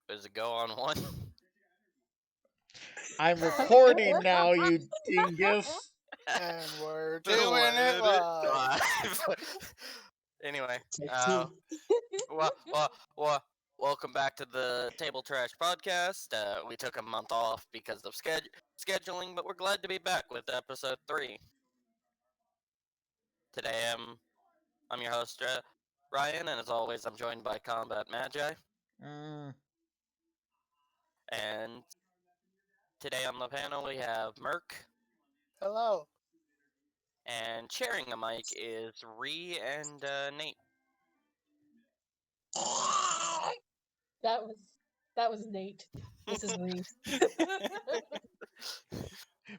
Does it go on one? I'm recording now, you dingus. And we're doing it live. Anyway, Take two. welcome back to the Table Trash Podcast. We took a month off because of scheduling, but we're glad to be back with episode 3. Today, I'm your host, Ryan, and as always, I'm joined by CombatMagi. And today on the panel, we have Merc. Hello. And sharing a mic is Ree and Nate. That was Nate. This is Ree.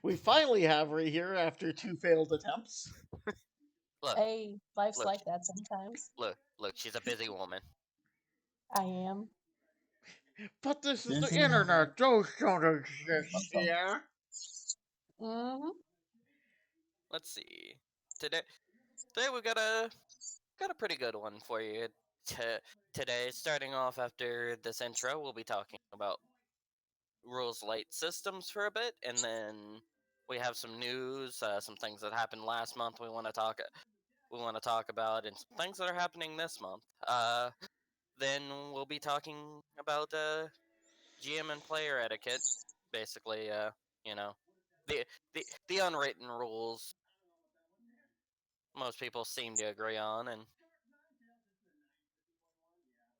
We finally have Ree here after 2 failed attempts. Look, Hey, life's look. like that sometimes. look, she's a busy woman. I am. But this is Busy the internet. Those don't exist, yeah? Mm-hmm. Let's see. Today we got a pretty good one for you. Today, starting off after this intro, we'll be talking about Rules-lite systems for a bit, and then we have some news, some things that happened last month we want to talk about, and some things that are happening this month. Then we'll be talking about GM and player etiquette, basically. The unwritten rules most people seem to agree on, and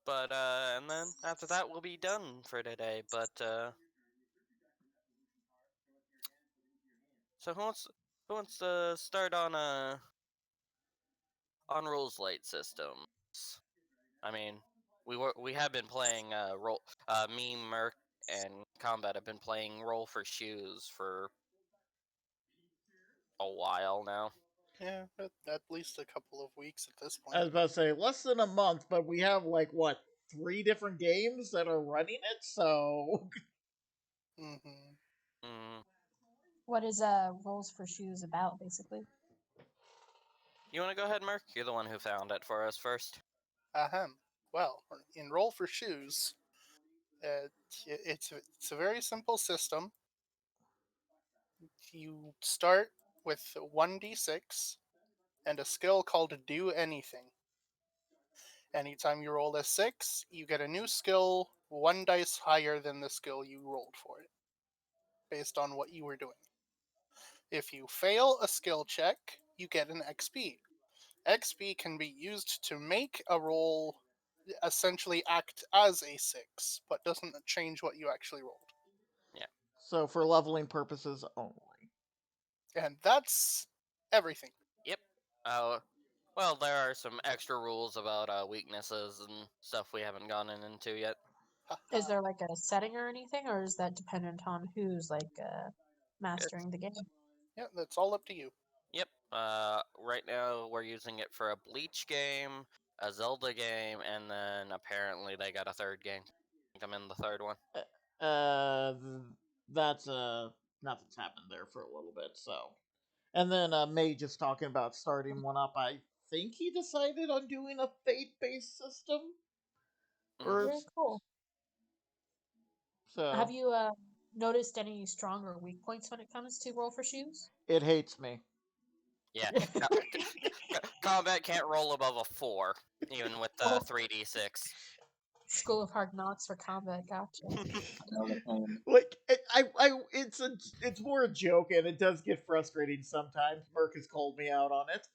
then after that we'll be done for today. But so who wants to start on Rules-lite systems? I mean, we have been playing me, Merc, and Combat have been playing Roll for Shoes for a while now. Yeah, at least a couple of weeks at this point. I was about to say, less than a month, but we have, 3 different games that are running it, so... Mm-hmm. What is Rolls for Shoes about, basically? You want to go ahead, Merc? You're the one who found it for us first. Ahem. Well, in Roll for Shoes, it's a very simple system. You start with 1d6 and a skill called Do Anything. Anytime you roll a 6, you get a new skill 1 dice higher than the skill you rolled for it, based on what you were doing. If you fail a skill check, you get an XP. XP can be used to make a roll essentially act as a 6, but doesn't change what you actually rolled. Yeah. So for leveling purposes only. And that's everything. Yep. Well, there are some extra rules about weaknesses and stuff we haven't gotten into yet. Is there like a setting or anything, or is that dependent on who's mastering the game? Yeah, that's all up to you. Yep. Right now we're using it for a Bleach game, a Zelda game, and then apparently they got a third game. I think I'm in the third one. That's nothing's happened there for a little bit, so. And then May just talking about starting one up. I think he decided on doing a fate-based system. Or Very cool. so. Have you noticed any strong or weak points when it comes to Roll for Shoes? It hates me. Yeah. Combat can't roll above a 4, even with 3d6. School of Hard Knocks for Combat, gotcha. It's more a joke, and it does get frustrating sometimes. Merc has called me out on it.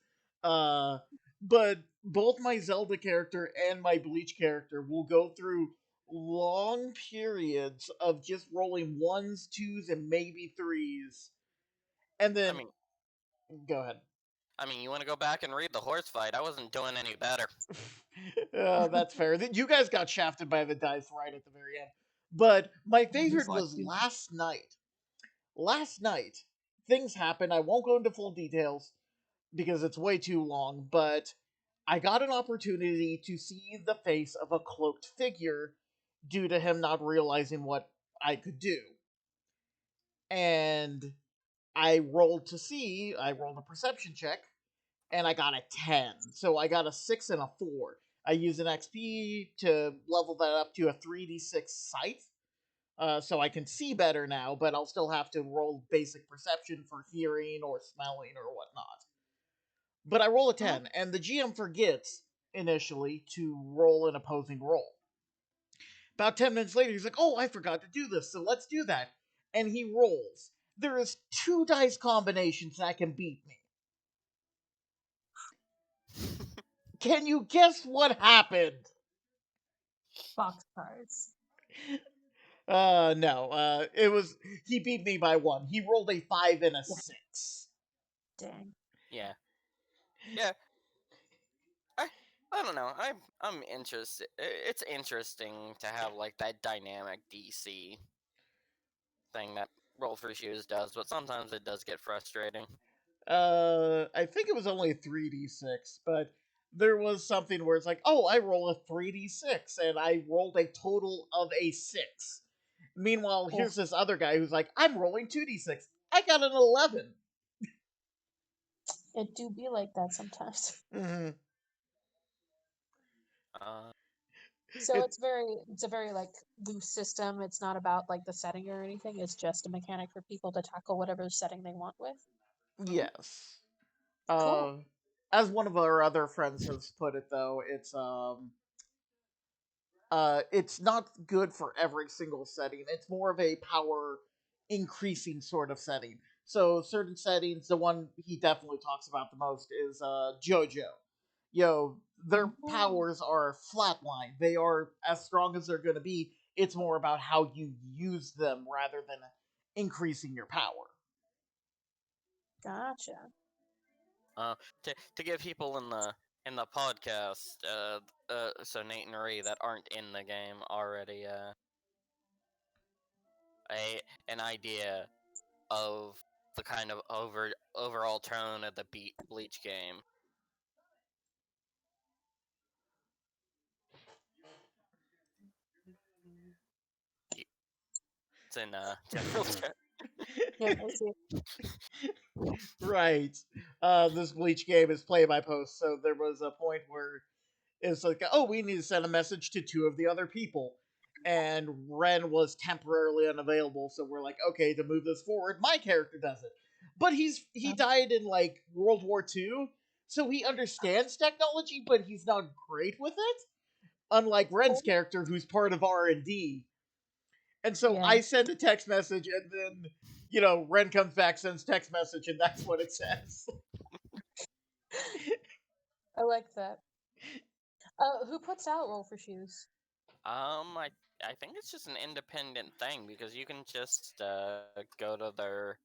But both my Zelda character and my Bleach character will go through long periods of just rolling 1s, 2s, and maybe 3s. And then... go ahead. I mean, you want to go back and read the horse fight? I wasn't doing any better. That's fair. You guys got shafted by the dice right at the very end. But my favorite was last night. Last night, things happened. I won't go into full details because it's way too long, but I got an opportunity to see the face of a cloaked figure due to him not realizing what I could do. And I rolled a perception check, and I got a 10. So I got a 6 and a 4. I use an XP to level that up to a 3d6 sight, so I can see better now, but I'll still have to roll basic perception for hearing or smelling or whatnot. But I roll a Uh-huh. 10, and the GM forgets initially to roll an opposing roll. About 10 minutes later, he's like, oh, I forgot to do this, so let's do that. And he rolls. There is 2 dice combinations that can beat me. Can you guess what happened? Box cards. No. It was he beat me by 1. He rolled a 5 and a Yeah. 6. Dang. Yeah. Yeah. I I don't know. I'm interested. It's interesting to have like that dynamic DC thing that Roll for Shoes does, but sometimes it does get frustrating. I think it was only a 3d6, but there was something where it's like, oh, I roll a 3d6, and I rolled a total of a 6. Meanwhile, Oof. here's this other guy who's like, I'm rolling 2d6. I got an 11. It do be like that sometimes. Mm-hmm. Uh, So It it's a very like loose system. It's not about like the setting or anything. It's just a mechanic for people to tackle whatever setting they want with. mhm. yes. Cool. Uh, as one of our other friends has put it, though, it's not good for every single setting. It's more of a power increasing sort of setting. So certain settings, the one he definitely talks about the most is JoJo. Yo, their Oh, powers are flatline. They are as strong as they're going to be. It's more about how you use them rather than increasing your power. gotcha. uh, to give people in the podcast, so Nate and Ree that aren't in the game already, a an idea of the kind of overall tone of the Bleach game. It's in general chat. Yep, I see. Right. This Bleach game is play by post, so there was a point where it's like, oh, we need to send a message to 2 of the other people. And Ren was temporarily unavailable, so we're like, okay, to move this forward, my character does it. But he Uh, died in like World War II, so he understands technology, but he's not great with it. Unlike Ren's oh, character, who's part of R&D. And so yeah, I send a text message, and then Ren comes back, sends text message, and that's what it says. I like that. Who puts out Roll for Shoes? I think it's just an independent thing because you can just go to their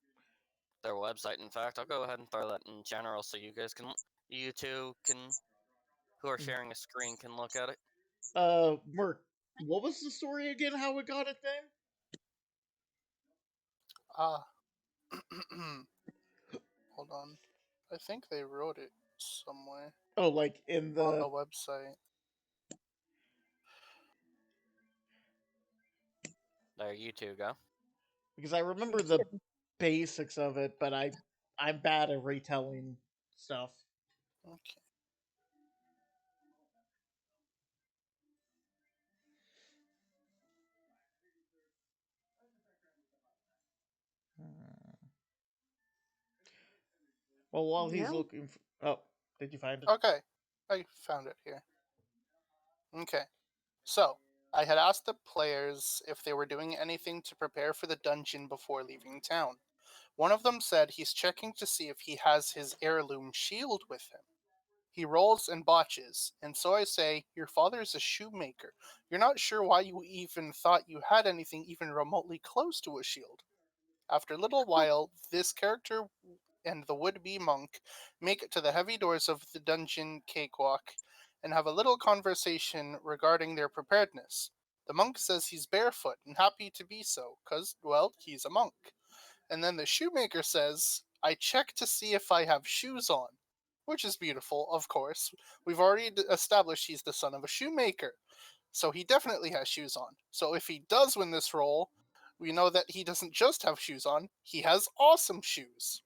website. In fact, I'll go ahead and throw that in general so you two can, who are sharing a screen, can look at it. Merc, what was the story again? How it got its name? Ah, hold on. I think they wrote it somewhere Oh, like in on the the website. There, you two go. because I remember Thank the you. basics of it, but I'm bad at retelling stuff. Okay. Hmm. Well, while he's Yeah. looking, oh, did you find it? Okay. I found it here. Okay. So, I had asked the players if they were doing anything to prepare for the dungeon before leaving town. One of them said he's checking to see if he has his heirloom shield with him. He rolls and botches, and so I say, your father's a shoemaker. You're not sure why you even thought you had anything even remotely close to a shield. After a little while, this character and the would-be monk make it to the heavy doors of the dungeon cakewalk and have a little conversation regarding their preparedness. The monk says he's barefoot and happy to be so, 'cause, well, he's a monk. And then the shoemaker says, I check to see if I have shoes on. Which is beautiful, of course. We've already established he's the son of a shoemaker. So he definitely has shoes on. So if he does win this role, we know that he doesn't just have shoes on, he has awesome shoes.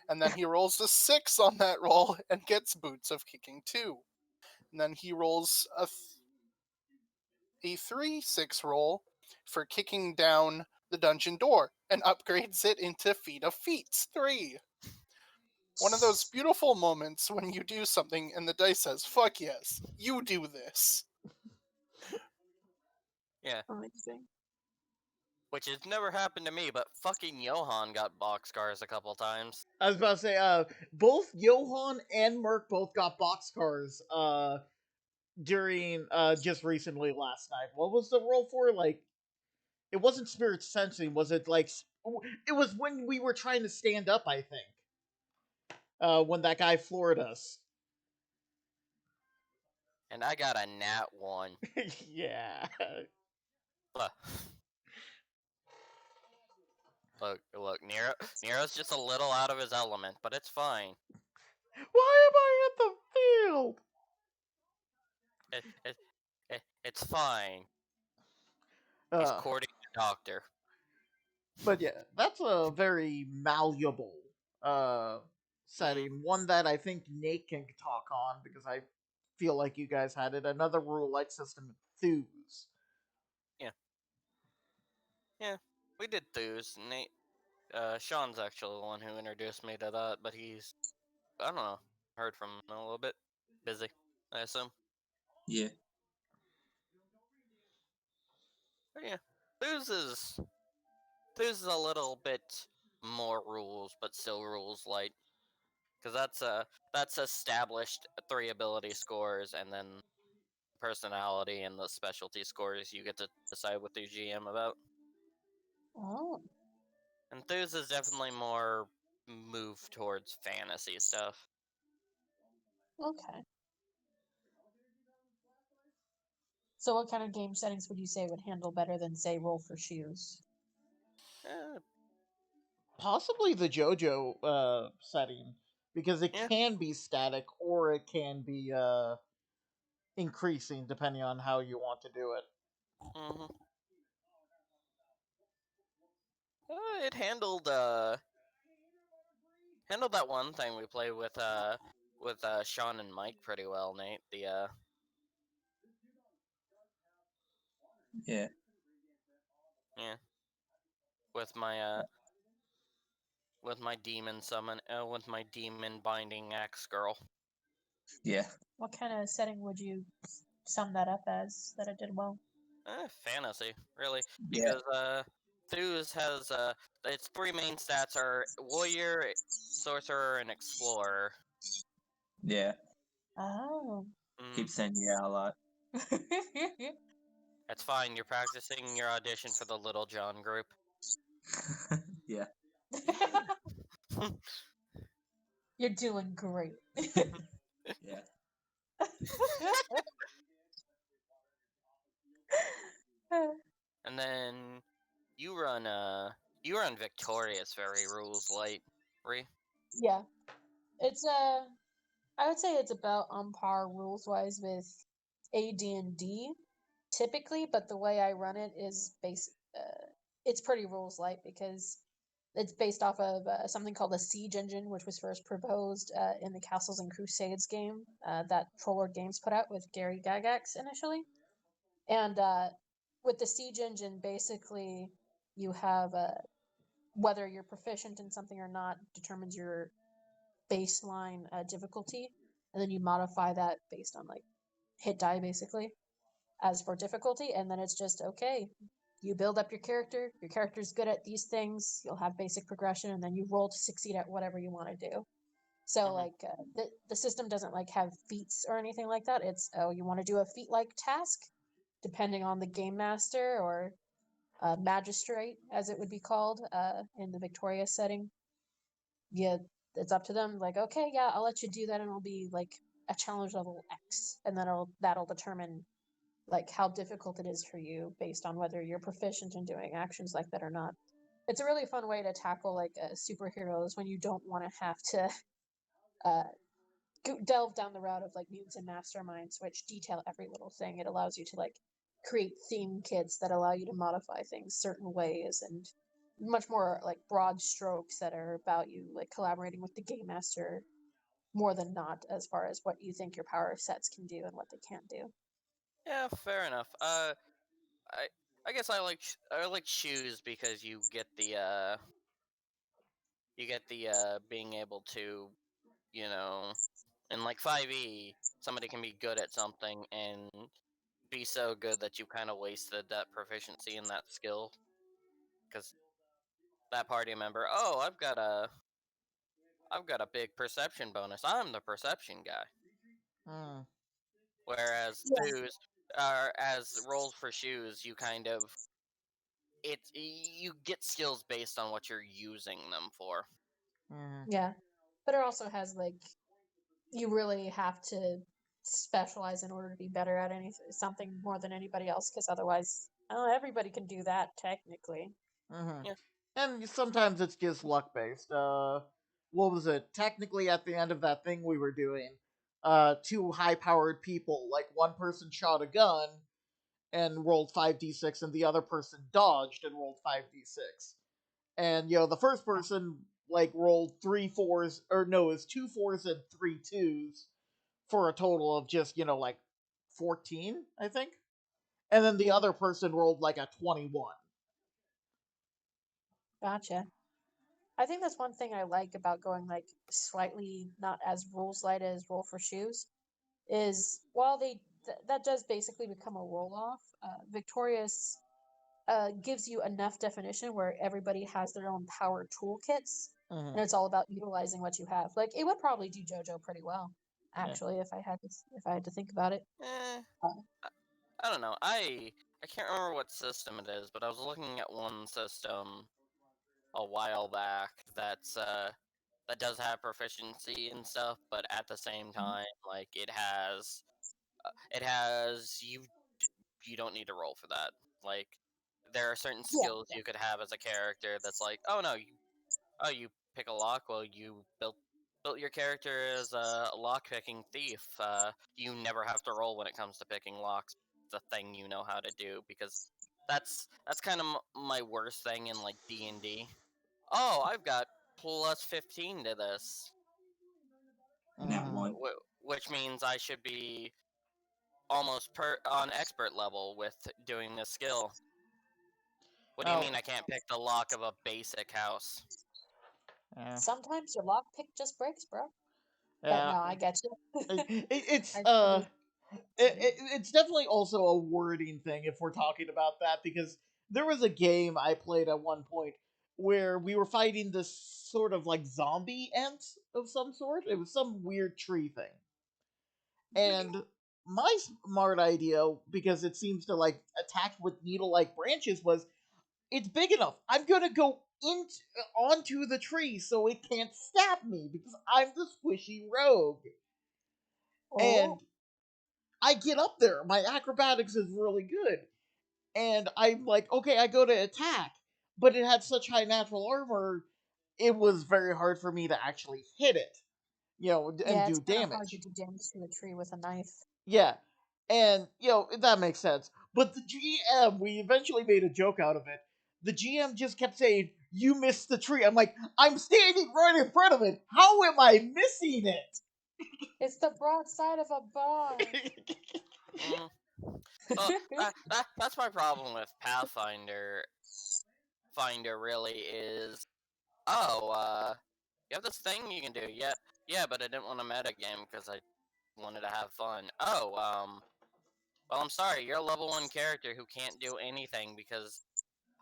And then he rolls a 6 on that roll and gets boots of kicking too. And then he rolls a 3-6 roll for kicking down the dungeon door and upgrades it into Feet of Feats 3. One of those beautiful moments when you do something and the dice says, fuck yes, you do this. Yeah, Amazing. which has never happened to me, but fucking Johan got boxcars a couple times. I was about to say, both Johan and Merc both got boxcars during just recently last night. What was the roll for? Like, it wasn't spirit sensing. Was it like? It was when we were trying to stand up. I think. When that guy floored us. And I got a nat 1. Yeah. Look, look, Nero's just a little out of his element, but it's fine. Why am I at the field? It's fine. He's courting a doctor. But yeah, that's a very malleable setting. One that I think Nate can talk on because I feel like you guys had it. Another Rules-lite system, Thews. Yeah, we did Thews. Nate, Sean's actually the one who introduced me to that, but he's, I don't know, heard from him a little bit. Busy, I assume. Yeah. But yeah, Thews is a little bit more rules, but still rules light. Because that's established 3 ability scores, and then personality and the specialty scores you get to decide with your GM about. Oh, And Thews is definitely more moved towards fantasy stuff. okay. So what kind of game settings would you say would handle better than, say, Roll for Shoes? Eh, Possibly the JoJo setting because it Yeah. can be static or it can be increasing depending on how you want to do it. hmm it handled that one thing we played with Sean and Mike pretty well, Nate. The Yeah. yeah, with my demon summon, with my demon binding axe girl. Yeah. What kind of setting would you sum that up as that it did well? Fantasy, really, Yeah. because Thews has its 3 main stats are warrior, sorcerer, and explorer. Yeah. Oh. Keep saying yeah a lot. That's fine. You're practicing your audition for the Little John group. Yeah. You're doing great. Yeah. And then you run Victorious very rules light, Ree. Yeah. It's I would say it's about on par rules wise with AD&D typically, but the way I run it is it's pretty rules light because it's based off of something called a siege engine, which was first proposed in the Castles and Crusades game that Trollord Games put out with Gary Gygax initially. And with the siege engine, basically you have whether you're proficient in something or not determines your baseline difficulty, and then you modify that based on like hit die basically as for difficulty, and then it's just okay. You build up your character. Your character's good at these things. You'll have basic progression, and then you roll to succeed at whatever you want to do. So like the system doesn't like have feats or anything like that. It's you want to do a feat like task, depending on the game master or magistrate as it would be called in the Victoria setting. Yeah, it's up to them. Like okay, yeah, I'll let you do that, and it'll be like a challenge level X, and then that'll determine like how difficult it is for you based on whether you're proficient in doing actions like that or not. It's a really fun way to tackle like superheroes when you don't want to have to uh, delve down the route of like mutants and masterminds, which detail every little thing. It allows you to like create theme kits that allow you to modify things certain ways and much more like broad strokes that are about you like collaborating with the game master more than not as far as what you think your power sets can do and what they can't do. Yeah, fair enough. I I guess I like shoes because you get the being able to, you know, in like 5e, somebody can be good at something and be so good that you kind of wasted that proficiency in that skill because that party member, oh, I've got a big perception bonus. I'm the perception guy. Mm. Whereas Yeah. shoes, as rolls for shoes, you kind of you get skills based on what you're using them for. Mm. Yeah. But it also has like you really have to specialize in order to be better at something more than anybody else because otherwise everybody can do that technically. Mm-hmm. Yeah. And sometimes it's just luck based. What was it? Technically, at the end of that thing we were doing, two high powered people, like one person shot a gun and rolled 5d6, and the other person dodged and rolled 5d6. And the first person like rolled three fours, or no, it's two fours and three twos for a total of just like 14, I think. And then the Yeah. other person rolled like a 21. Gotcha. I think that's one thing I like about going like slightly not as rules light as roll for shoes is while that does basically become a roll off. Victorious gives you enough definition where everybody has their own power toolkits, Mm-hmm. and it's all about utilizing what you have. Like it would probably do JoJo pretty well, Yeah. actually, if I had to think about it. Eh, Uh, I don't know. I can't remember what system it is, but I was looking at one system a while back that does have proficiency and stuff, but at the same time, like it has you don't need to roll for that. Like there are certain yeah, skills you could have as a character that's like, oh no, you pick a lock. Well, you built your character as a lock picking thief. You never have to roll when it comes to picking locks. The thing you know how to do because that's kind of my worst thing in like D&D. Oh, I've got plus 15 to this, That Mm-hmm. one. which means I should be almost on expert level with doing this skill. What do you Now, mean I can't pick the lock of a basic house? yeah, sometimes your lockpick just breaks, bro. But yeah. no, I get you. It's I totally see. it's definitely also a wording thing if we're talking about that, because there was a game I played at one point where we were fighting this sort of like zombie ant of some sort. It was some weird tree thing, and my smart idea, because it seems to like attack with needle-like branches, was it's big enough. I'm gonna go into onto the tree so it can't stab me because I'm the squishy rogue. And Oh, I get up there. My acrobatics is really good. And I'm like, okay, I go to attack. But it had such high natural armor, it was very hard for me to actually hit it, and yeah, do it's kind of hard to damage. do damage to a tree with a knife. Yeah. And, that makes sense. But the GM, we eventually made a joke out of it. The GM just kept saying, "You missed the tree." I'm like, I'm standing right in front of it. How am I missing It's the broadside of a barn. it? Mm. Well, that's my problem with Pathfinder. Finder really is. Oh, you have this thing you can do. Yeah, yeah, but I didn't want to meta game because I wanted to have fun. Oh, well, I'm sorry. You're a level 1 character who can't do anything because.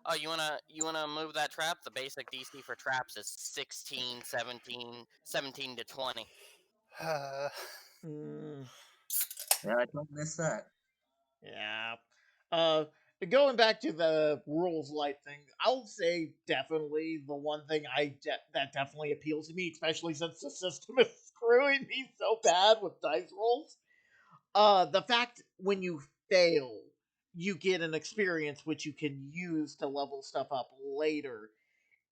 Oh, you wanna move that trap? The basic DC for traps is 16, 17 to 20. Mm. Yeah, I don't miss that. Yeah. Uh, Going back to the rules-lite thing, I'll say definitely the one thing that definitely appeals to me, especially since the system is screwing me so bad with dice rolls. The fact when you fail, you get an experience which you can use to level stuff up later.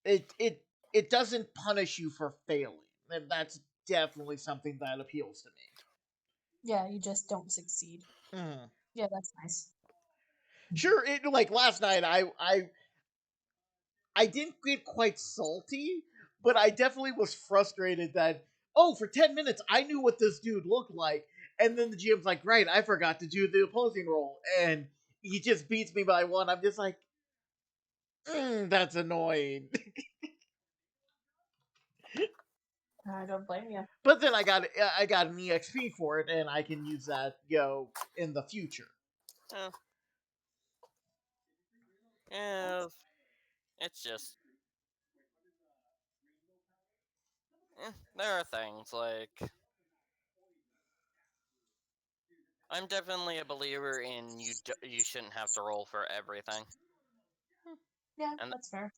It doesn't punish you for failing, and that's definitely something that appeals to Yeah, you just don't succeed. me. Mhm. Yeah, that's nice. Sure, like last night, I didn't get quite salty, but I definitely was frustrated that oh, for 10 minutes, I knew what this dude looked like. And then the GM's like, right, I forgot to do the opposing roll. And he just beats me by one. I'm just like, that's annoying. I don't blame you. But then I got an EXP for it, and I can use that, in the future. Yeah. Yeah, it's just there are things like I'm definitely a believer in you shouldn't have to roll for everything. Yeah, and that's fair.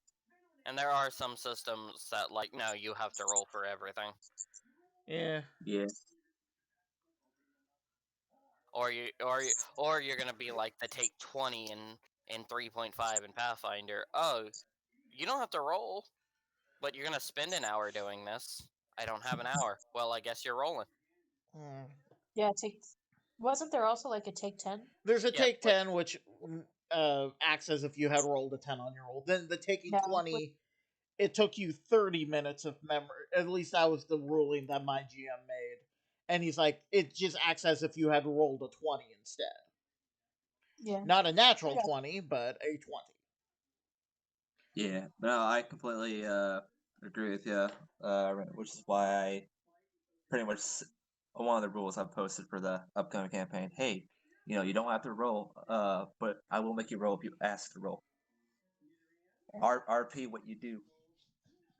and there are some systems that like no, you have to roll for everything. Yeah. Yeah. Or you're gonna be like the take 20 in 3.5 in Pathfinder. Oh, you don't have to roll, but you're gonna spend an hour doing this. I don't have an hour. Well, I guess you're rolling. Yeah, wasn't there also like a take 10? There's a Yeah, take 10, which acts as if you had rolled a 10 on your roll. Then the taking Yeah, 20, it took you 30 minutes of memory. At least that was the ruling that my GM made. And he's like, it just acts as if you had rolled a 20 instead. yeah. Not a natural Yeah. 20, but a 20. Yeah. No, I completely agree with you. Which is why I pretty much one of the rules I've posted for the upcoming campaign. Hey, you don't have to roll, but I will make you roll if you ask to roll. RP what you do.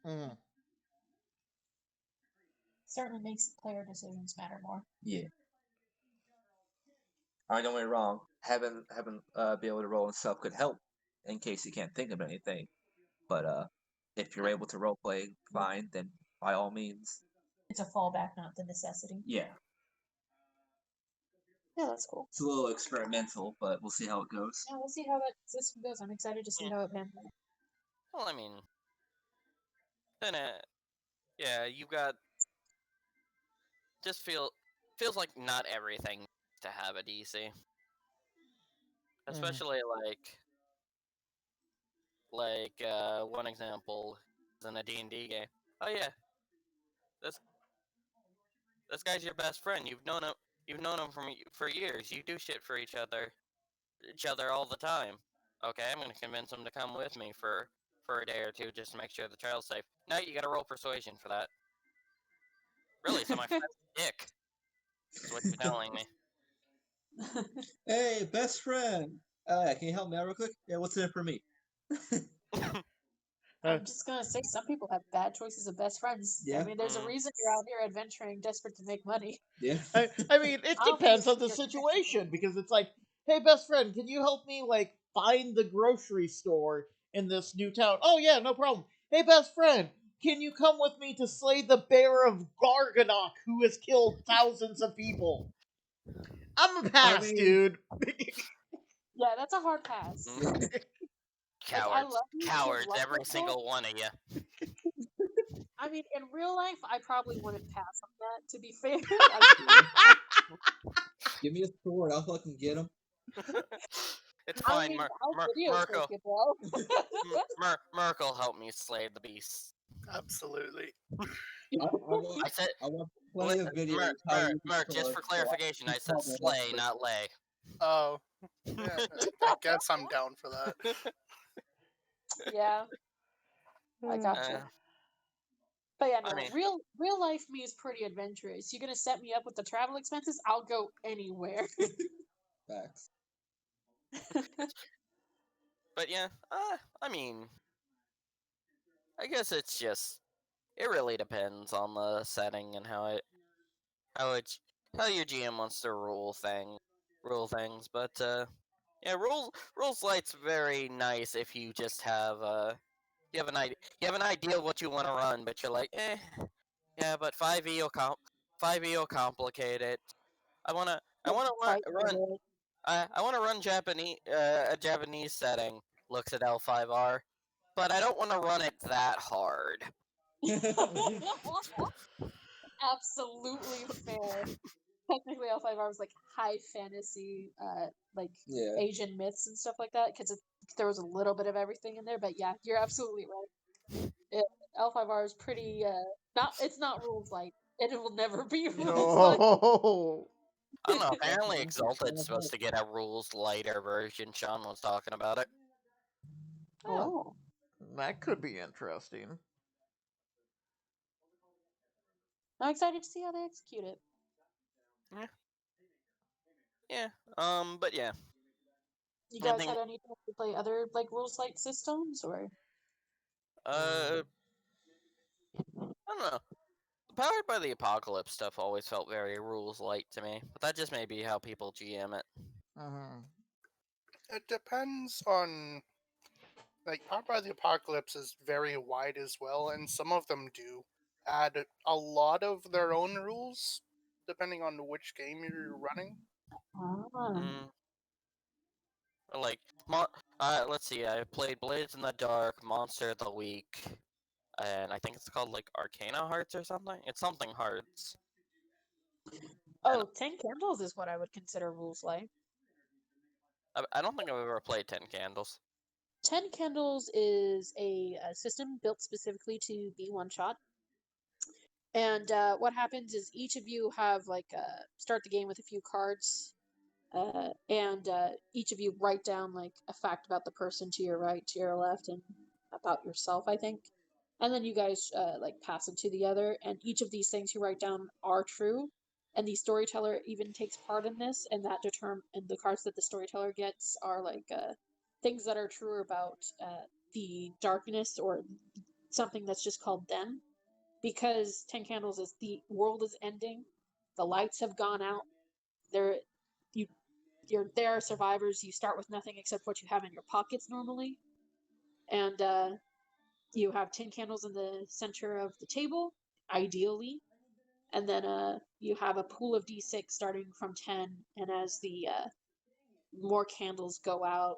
Mm. Certainly makes player decisions matter more. Yeah. I don't get me wrong. Having be able to roll and stuff could help in case you can't think of anything. But if you're able to role play fine, then by all means. It's a fallback, not the necessity. Yeah. Yeah, that's cool. It's a little experimental, but we'll see how it goes. Yeah, we'll see how that system goes. I'm excited to see how it pans out. well, I mean, then yeah, you got just feels like not everything needs to have a DC, especially one example is in a D&D game. Oh yeah, this this guy's your best friend. You've known him for years. You do shit for each other all the time. Okay, I'm gonna convince him to come with me for a day or two just to make sure the trail's safe. No, you gotta roll persuasion for that. Really, so my friend's a dick. That's what you're telling me. Hey, best friend. Can you help me out real quick? Yeah, what's in it for me? I'm just gonna say some people have bad choices of best friends. Yeah. I mean, there's a reason you're out here adventuring, desperate to make money. Yeah. I mean, it I don't think depends it's on the your situation, because it's like, hey, best friend, can you help me, find the grocery store in this new town? Oh, yeah, no problem. Hey, best friend, can you come with me to slay the bear of Garganok, who has killed thousands of people? I'm a pass, dude. Yeah, that's a hard pass. Cowards. I love you, Cowards, love every that. single one of you. I mean, in real life, I probably wouldn't pass on that, to be fair. Give me a sword. I'll fucking get him. It's I fine, mean, I'll video Merkel. clip you, bro. Merkel helped me slay the beast. Absolutely. I said, I want plenty of videos. just for clarification, I said slay, not lay. Oh, yeah, I guess I'm down for that. Yeah, I got you. But yeah, no, I mean, real life me is pretty adventurous. You're gonna set me up with the travel expenses, I'll go anywhere. Facts. but yeah, I mean, I guess it really depends on the setting and how your GM wants to rule things. But yeah, Rules-lite's very nice if you just have you have an idea of what you want to run, but you're like, yeah, but 5e will complicate it. I wanna run I want to run a Japanese setting. Looks at L5R, but I don't want to run it that hard. Absolutely fair. Technically, L5R was like high fantasy, Yeah. Asian myths and stuff like that, because there was a little bit of everything in there. But yeah, you're absolutely right. L5R is pretty. It's not rules light. And it will never be rules like. No. I don't know. Apparently, Exalted's supposed to get a rules lighter version. Sean was talking about it. Oh. That could be interesting. I'm excited to see how they execute it. Yeah. But yeah. You guys Anything- had any time to play other like rules-lite systems or? I don't know. Powered by the Apocalypse stuff always felt very rules light to me, but that just may be how people GM it. Mhm. It depends on, like, Powered by the Apocalypse is very wide as well, and some of them do add a lot of their own rules, depending on which game you're running. Mm. Like, let's see, I played Blades in the Dark, Monster of the Week, and I think it's called, like, Arcana Hearts or something? It's something Hearts. Oh, 10 Candles is what I would consider rules-lite. I don't think I've ever played 10 Candles. 10 Candles is a system built specifically to be one-shot. And what happens is each of you have, like, start the game with a few cards, and each of you write down, like, a fact about the person to your right, to your left, and about yourself, I think. And then you guys, like, pass them to the other, and each of these things you write down are true. And the storyteller even takes part in this, and and the cards that the storyteller gets are, like, things that are true about the darkness or something that's just called them. Because 10 Candles is the world is ending, the lights have gone out, there there are survivors, you start with nothing except what you have in your pockets normally, and you have 10 candles in the center of the table, ideally, and then you have a pool of d6 starting from 10, and as the more candles go out,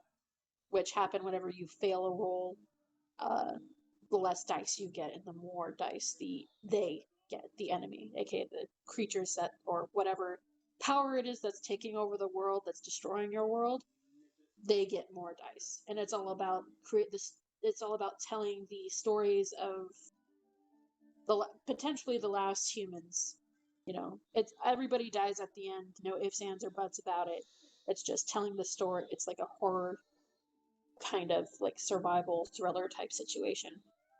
which happen whenever you fail a roll, the less dice you get, and the more dice they get, the enemy, aka the creatures that, or whatever power it is that's taking over the world, that's destroying your world, they get more dice. And it's all about it's all about telling the stories of potentially the last humans. You know, it's everybody dies at the end, no ifs, ands, or buts about it. It's just telling the story. It's like a horror kind of like survival thriller type situation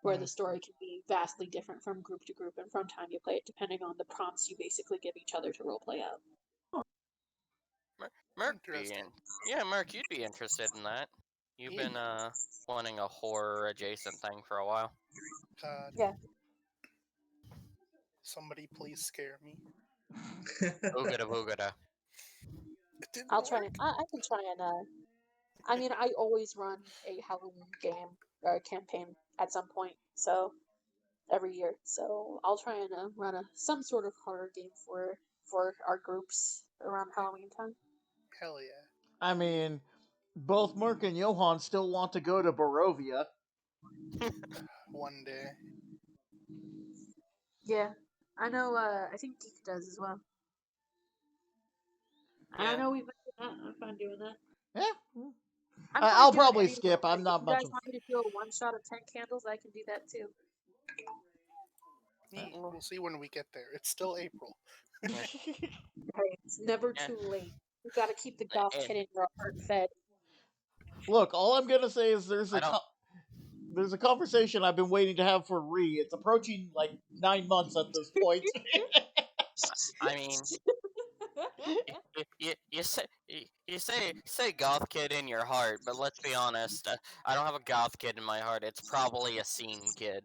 where the story can be vastly different from group to group and from time you play it, depending on the prompts you basically give each other to role play out. Merc Interesting. yeah, Merc, you'd be interested in that. You've been wanting a horror adjacent thing for a while. God. Yeah. Somebody please scare me. Boogada boogada. It didn't I'll work. try and I can try and I mean, I always run a Halloween game or campaign at some point, so every year. So I'll try and run some sort of horror game for our groups around Halloween time. Hell yeah. I mean, both Merc and Johan still want to go to Barovia. One day. Yeah, I know. I think Geek does as well. And I Yeah. know we've been doing that. I'm fine doing that. Yeah. I'm fine I'll doing probably any of skip. those. I'm not If you much guys of. want me to do a one shot of 10 candles, I can do that too. We'll see when we get there. It's still April. Hey, it's never Yeah. too late. You gotta keep the goth And- kid in your heart fed. Look, all I'm gonna say is there's I don't- there's a conversation I've been waiting to have for Ree. It's approaching like 9 months at this point. I mean, you say goth kid in your heart, but let's be honest. I don't have a goth kid in my heart. It's probably a scene kid.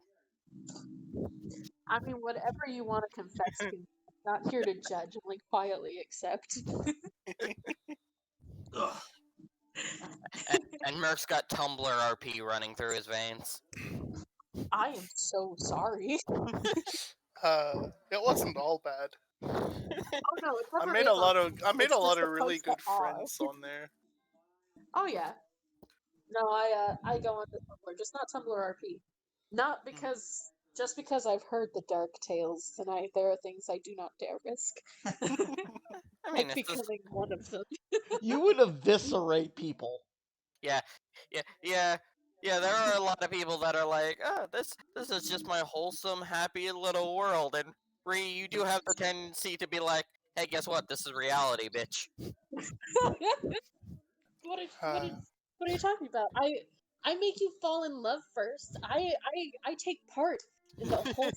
I mean, whatever you want to confess to. I'm not here to judge, only quietly accept. And Merc's got Tumblr RP running through his veins. I am so sorry. It wasn't all bad. Oh no, it I never made is a lot on of Tumblr. I made It's a lot just of really supposed to good are. friends on there. Oh yeah. No, I go on to Tumblr, just not Tumblr RP. Not because just because I've heard the dark tales tonight, there are things I do not dare risk. I mean, Like it's just, becoming one of them. You would eviscerate people. yeah. There are a lot of people that are like, oh, this is just my wholesome, happy little world, and you do have the tendency to be like, hey, guess what? This is reality, bitch. What are you talking about? I make you fall in love first. I take part in the whole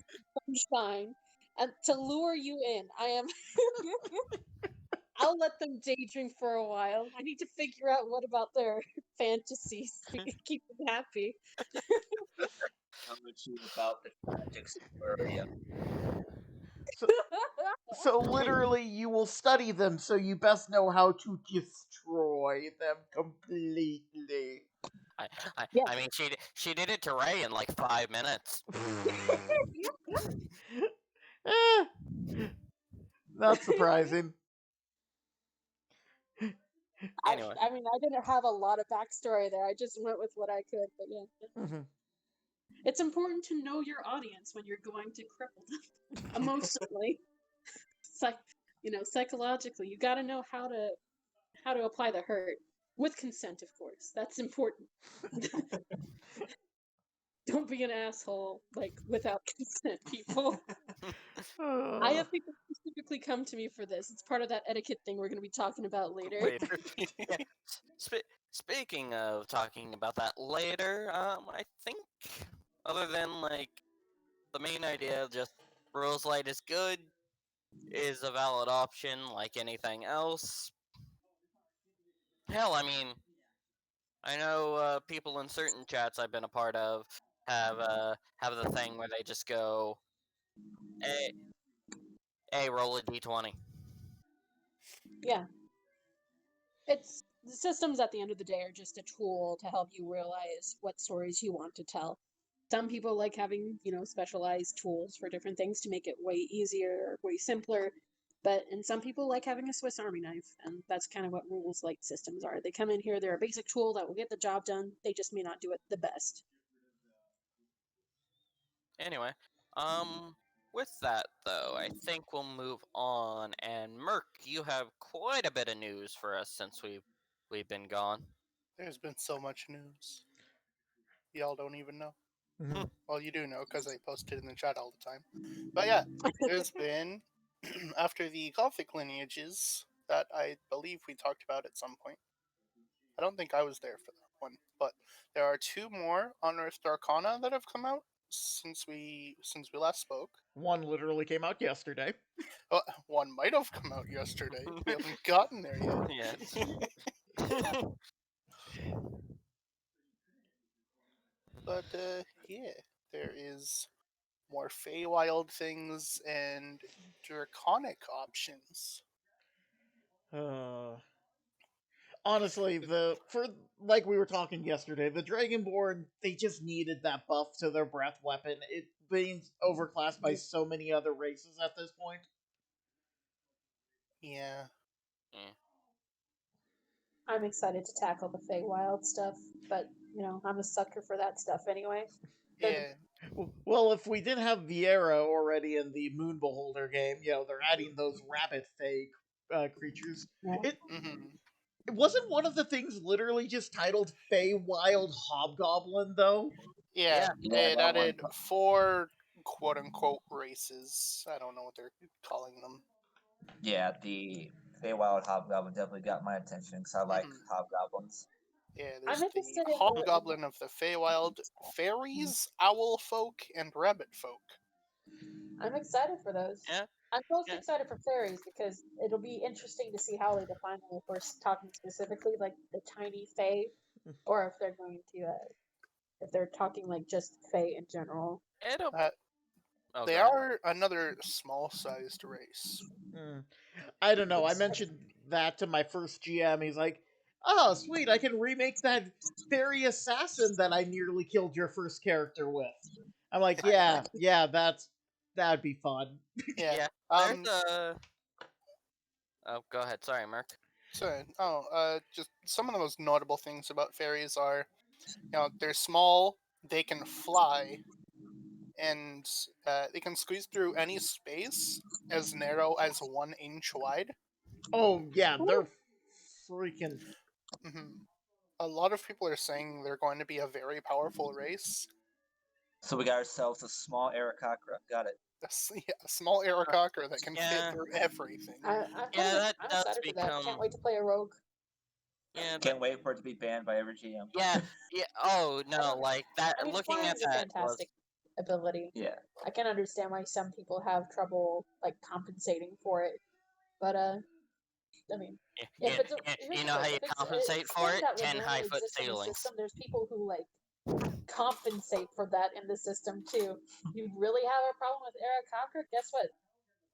sunshine and to lure you in. I am I'll let them daydream for a while. I need to figure out what about their fantasies to keep them happy. Tell you about the tragic story of So, so literally, you will study them, so you best know how to destroy them completely. I, Yeah. I mean, she did it to Ray in like 5 minutes. Eh, not surprising. Anyway, I mean, I didn't have a lot of backstory there. I just went with what I could, but yeah. Mhm. It's important to know your audience when you're going to cripple them emotionally. Psychologically, you got to know how to apply the hurt with consent, of course. That's important. Don't be an asshole without consent, people. I have people specifically come to me for this. It's part of that etiquette thing we're going to be talking about later. later. Yeah. Speaking of talking about that later, I think other than like the main idea, just Rules-lite is good, is a valid option like anything else. Hell, I mean, I know people in certain chats I've been a part of have the thing where they just go, hey, roll a d20. Yeah. It's the systems at the end of the day are just a tool to help you realize what stories you want to tell. Some people like having, specialized tools for different things to make it way easier, way simpler. And some people like having a Swiss Army knife, and that's kind of what rules-lite systems are. They come in here, they're a basic tool that will get the job done. They just may not do it the best. Anyway, with that though, I think we'll move on. And Merc, you have quite a bit of news for us since we've been gone. There's been so much news. Y'all don't even know. Mhm. Well, you do know because I post it in the chat all the time. But yeah, there's been, after the Gothic lineages that I believe we talked about at some point. I don't think I was there for that one, but there are 2 more Unearthed Arcana that have come out since we last spoke. One literally came out yesterday. One might have come out yesterday. We haven't gotten there yet. Yes. But yeah, there is more Feywild things and Draconic options. Honestly, like we were talking yesterday, the Dragonborn, they just needed that buff to their breath weapon. It being overclassed by so many other races at this point. Yeah. I'm excited to tackle the Feywild stuff, but I'm a sucker for that stuff anyway. Yeah. Well, if we didn't have Viera already in the Moon Beholder game, they're adding those rabbit Fey creatures. Yeah. It wasn't one of the things literally just titled Feywild Hobgoblin, though? Yeah, Yeah, it that one. added 4 quote unquote races. I don't know what they're calling them. Yeah, the Feywild Hobgoblin definitely got my attention because I like hobgoblins. Yeah, I'm there's the interested in Hobgoblin of the Feywild, Fairies, Owl Folk, and Rabbit Folk. I'm excited for those. Yeah. I'm most Yeah. excited for fairies because it'll be interesting to see how they define them if we're talking specifically like the tiny fae, or if they're going to, if they're talking like just fae in general. It'll. Oh, They go ahead. are another small-sized race. I don't know. I mentioned that to my first GM. He's like, "Oh, sweet! I can remake that fairy assassin that I nearly killed your first character with." I'm like, "Yeah, that'd be fun." Yeah. Yeah. There's a. Oh, go ahead. Sorry, Merc. Just some of the most notable things about fairies are, they're small, they can fly, and they can squeeze through any space as narrow as 1 inch wide. Oh yeah, they're freaking. A lot of people are saying they're going to be a very powerful race. So we got ourselves a small Aarakocra. Got it. A small Aarakocra that can fit Yeah. through everything. Yeah, that I'm does excited for that. Can't become. wait to play a rogue. Yeah, Can't wait for it to be banned by every GM. yeah. Oh I no, don't. like that. I mean, Looking at flying's a that was. fantastic ability. Yeah. I can understand why some people have trouble like compensating for it, but I mean, if it's a, here's You the know how thing: you if it's a compensate for skill it? that would 10 normally high-foot exist in the ceilings. system, there's people who like compensate for that in the system too. You really have a problem with Aarakocra? Guess what?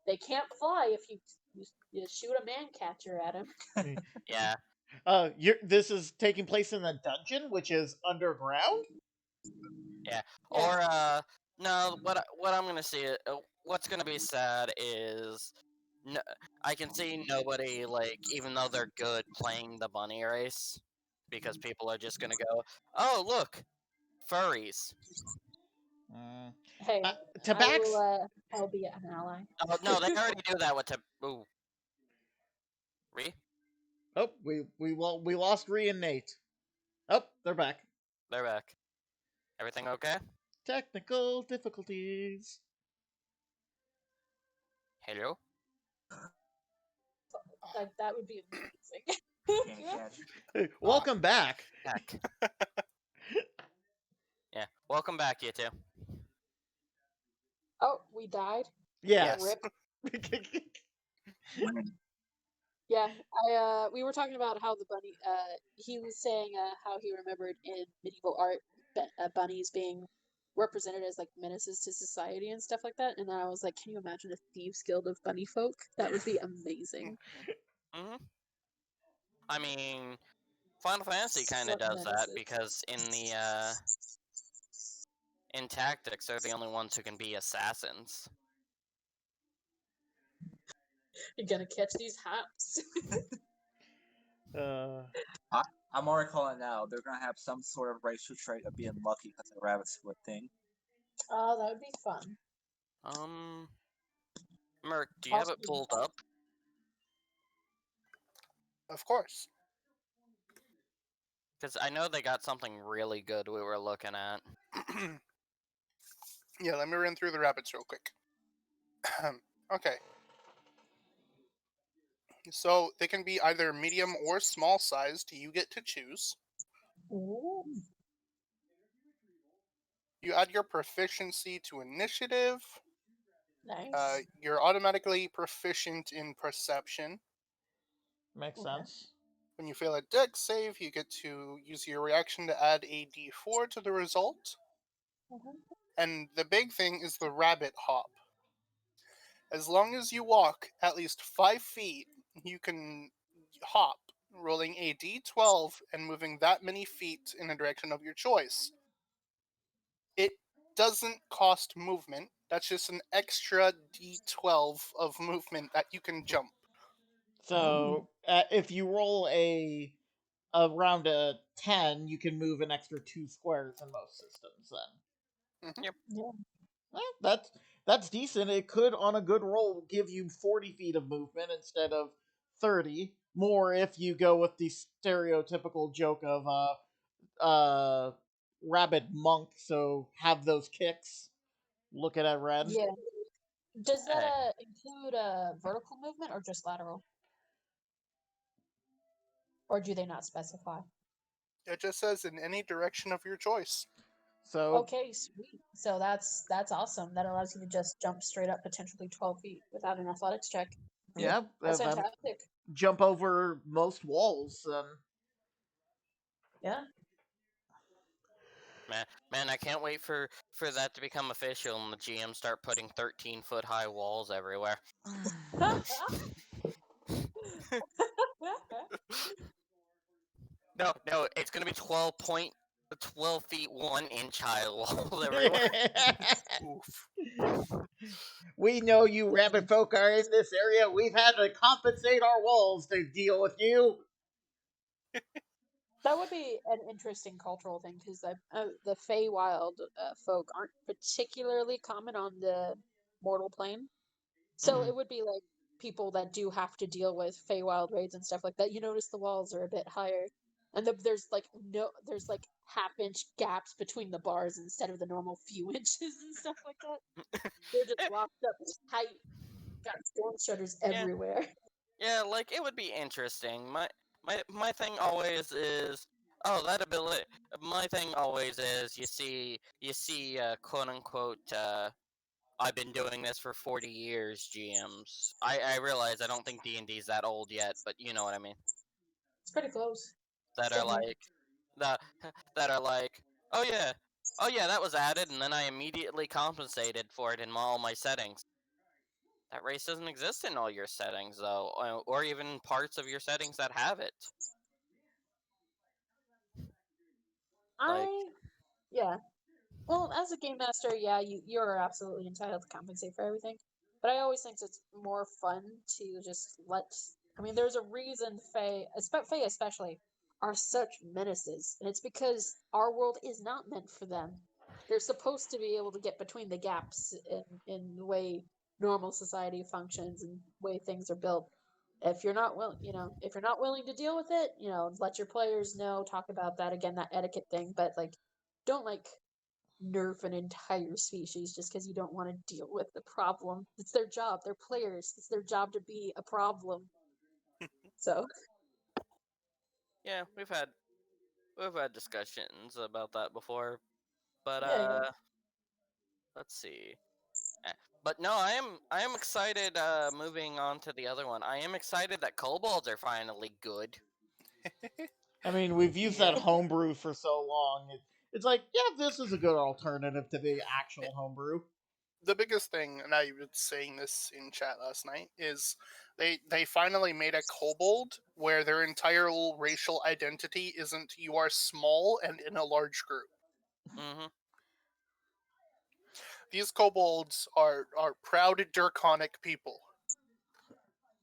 They can't fly if you shoot a man catcher at him. Yeah. This is taking place in a dungeon, which is underground. Yeah. Yeah. Or no, what I'm gonna see what's gonna be sad is no, I can see nobody like even though they're good playing the bunny race because people are just gonna go, "Oh, look, furries." Mm. Hey, Tabax. I'll be an ally. Oh, no, they already do that with ooh. Re? Oh, we lost Ree and Nate. Oh, they're back. They're back. Everything okay? Technical difficulties. Hello? Like that would be amazing. Can't catch. Hey, welcome back. Back. Yeah. Welcome back, you two. Oh, we died. Yeah. Yes. Rip. Yeah, we were talking about how the bunny. He was saying how he remembered in medieval art bunnies being represented as like menaces to society and stuff like that. And then I was like, can you imagine a thieves guild of bunny folk? That would be amazing. Hmm. I mean, Final Fantasy kind of Such does that menaces. because in Tactics, they're the only ones who can be assassins. You're gonna catch these hops. I'm already calling it now. They're gonna have some sort of racial trait of being lucky because of the rabbit split thing. Oh, that would be fun. Merc, do you have it Possibly pulled fun. up? Of course. Because I know they got something really good we were looking at. Yeah, let me run through the rabbits real quick. Okay. So they can be either medium or small sized. You get to choose. Ooh. You add your proficiency to initiative. Nice. You're automatically proficient in perception. Makes Okay. sense. When you fail a dex save, you get to use your reaction to add a d4 to the result. Mhm. And the big thing is the rabbit hop. As long as you walk at least 5 feet, you can hop, rolling a d12 and moving that many feet in a direction of your choice. It doesn't cost movement. That's just an extra d12 of movement that you can jump. So if you roll around a 10, you can move an extra 2 squares in most systems. Then Yep. Yeah. that's decent. It could, on a good roll, give you 40 feet of movement instead of 30. More if you go with the stereotypical joke of rabid monk. So have those kicks. Looking at red. Yeah. Does that Hey. include vertical movement or just lateral? Or do they not specify? It just says in any direction of your choice. So Okay, sweet. So that's awesome. That allows you to just jump straight up potentially 12 feet without an athletics check. yeah, That's then fantastic. jump over most walls. Yeah. Man, I can't wait for that to become official and the GM start putting 13-foot high walls everywhere. No, it's gonna be 12 feet 1 inch high walls everywhere. Oof. We know you rabbit folk are in this area. We've had to compensate our walls to deal with you. That would be an interesting cultural thing because the Feywild folk aren't particularly common on the mortal plane. So it would be like people that do have to deal with Feywild raids and stuff like that. You notice the walls are a bit higher, and there's like half-inch gaps between the bars instead of the normal few inches and stuff like that. They're just locked up tight. Got storm shutters Yeah. everywhere. Yeah, like it would be interesting. My thing always is that ability. My thing always is you see quote unquote I've been doing this for 40 years GMs. I realize I don't think D&D is that old yet, but you know what I mean. It's pretty close. That It's are getting there. like that that are like oh yeah that was added and then I immediately compensated for it in all my settings. That race doesn't exist in all your settings though, or even parts of your settings that have it. Like Yeah. Well, as a game master, yeah, you're absolutely entitled to compensate for everything. But I always think it's more fun to just let. I mean, there's a reason Fae especially, are such menaces, and it's because our world is not meant for them. They're supposed to be able to get between the gaps in the way normal society functions and way things are built. If you're not if you're not willing to deal with it, let your players know. Talk about that again, that etiquette thing. But like, don't nerf an entire species just because you don't want to deal with the problem. It's their job. They're players. It's their job to be a problem. So yeah, we've had discussions about that before, but yeah. let's see. But no, I am excited. Moving on to the other one, I am excited that kobolds are finally good. I mean, we've used that Yep. homebrew for so long. It's like, yeah, this is a good alternative to the actual homebrew. The biggest thing, and I was saying this in chat last night, is they finally made a kobold where their entire racial identity isn't you are small and in a large group. Mm-hmm. These kobolds are proud draconic people.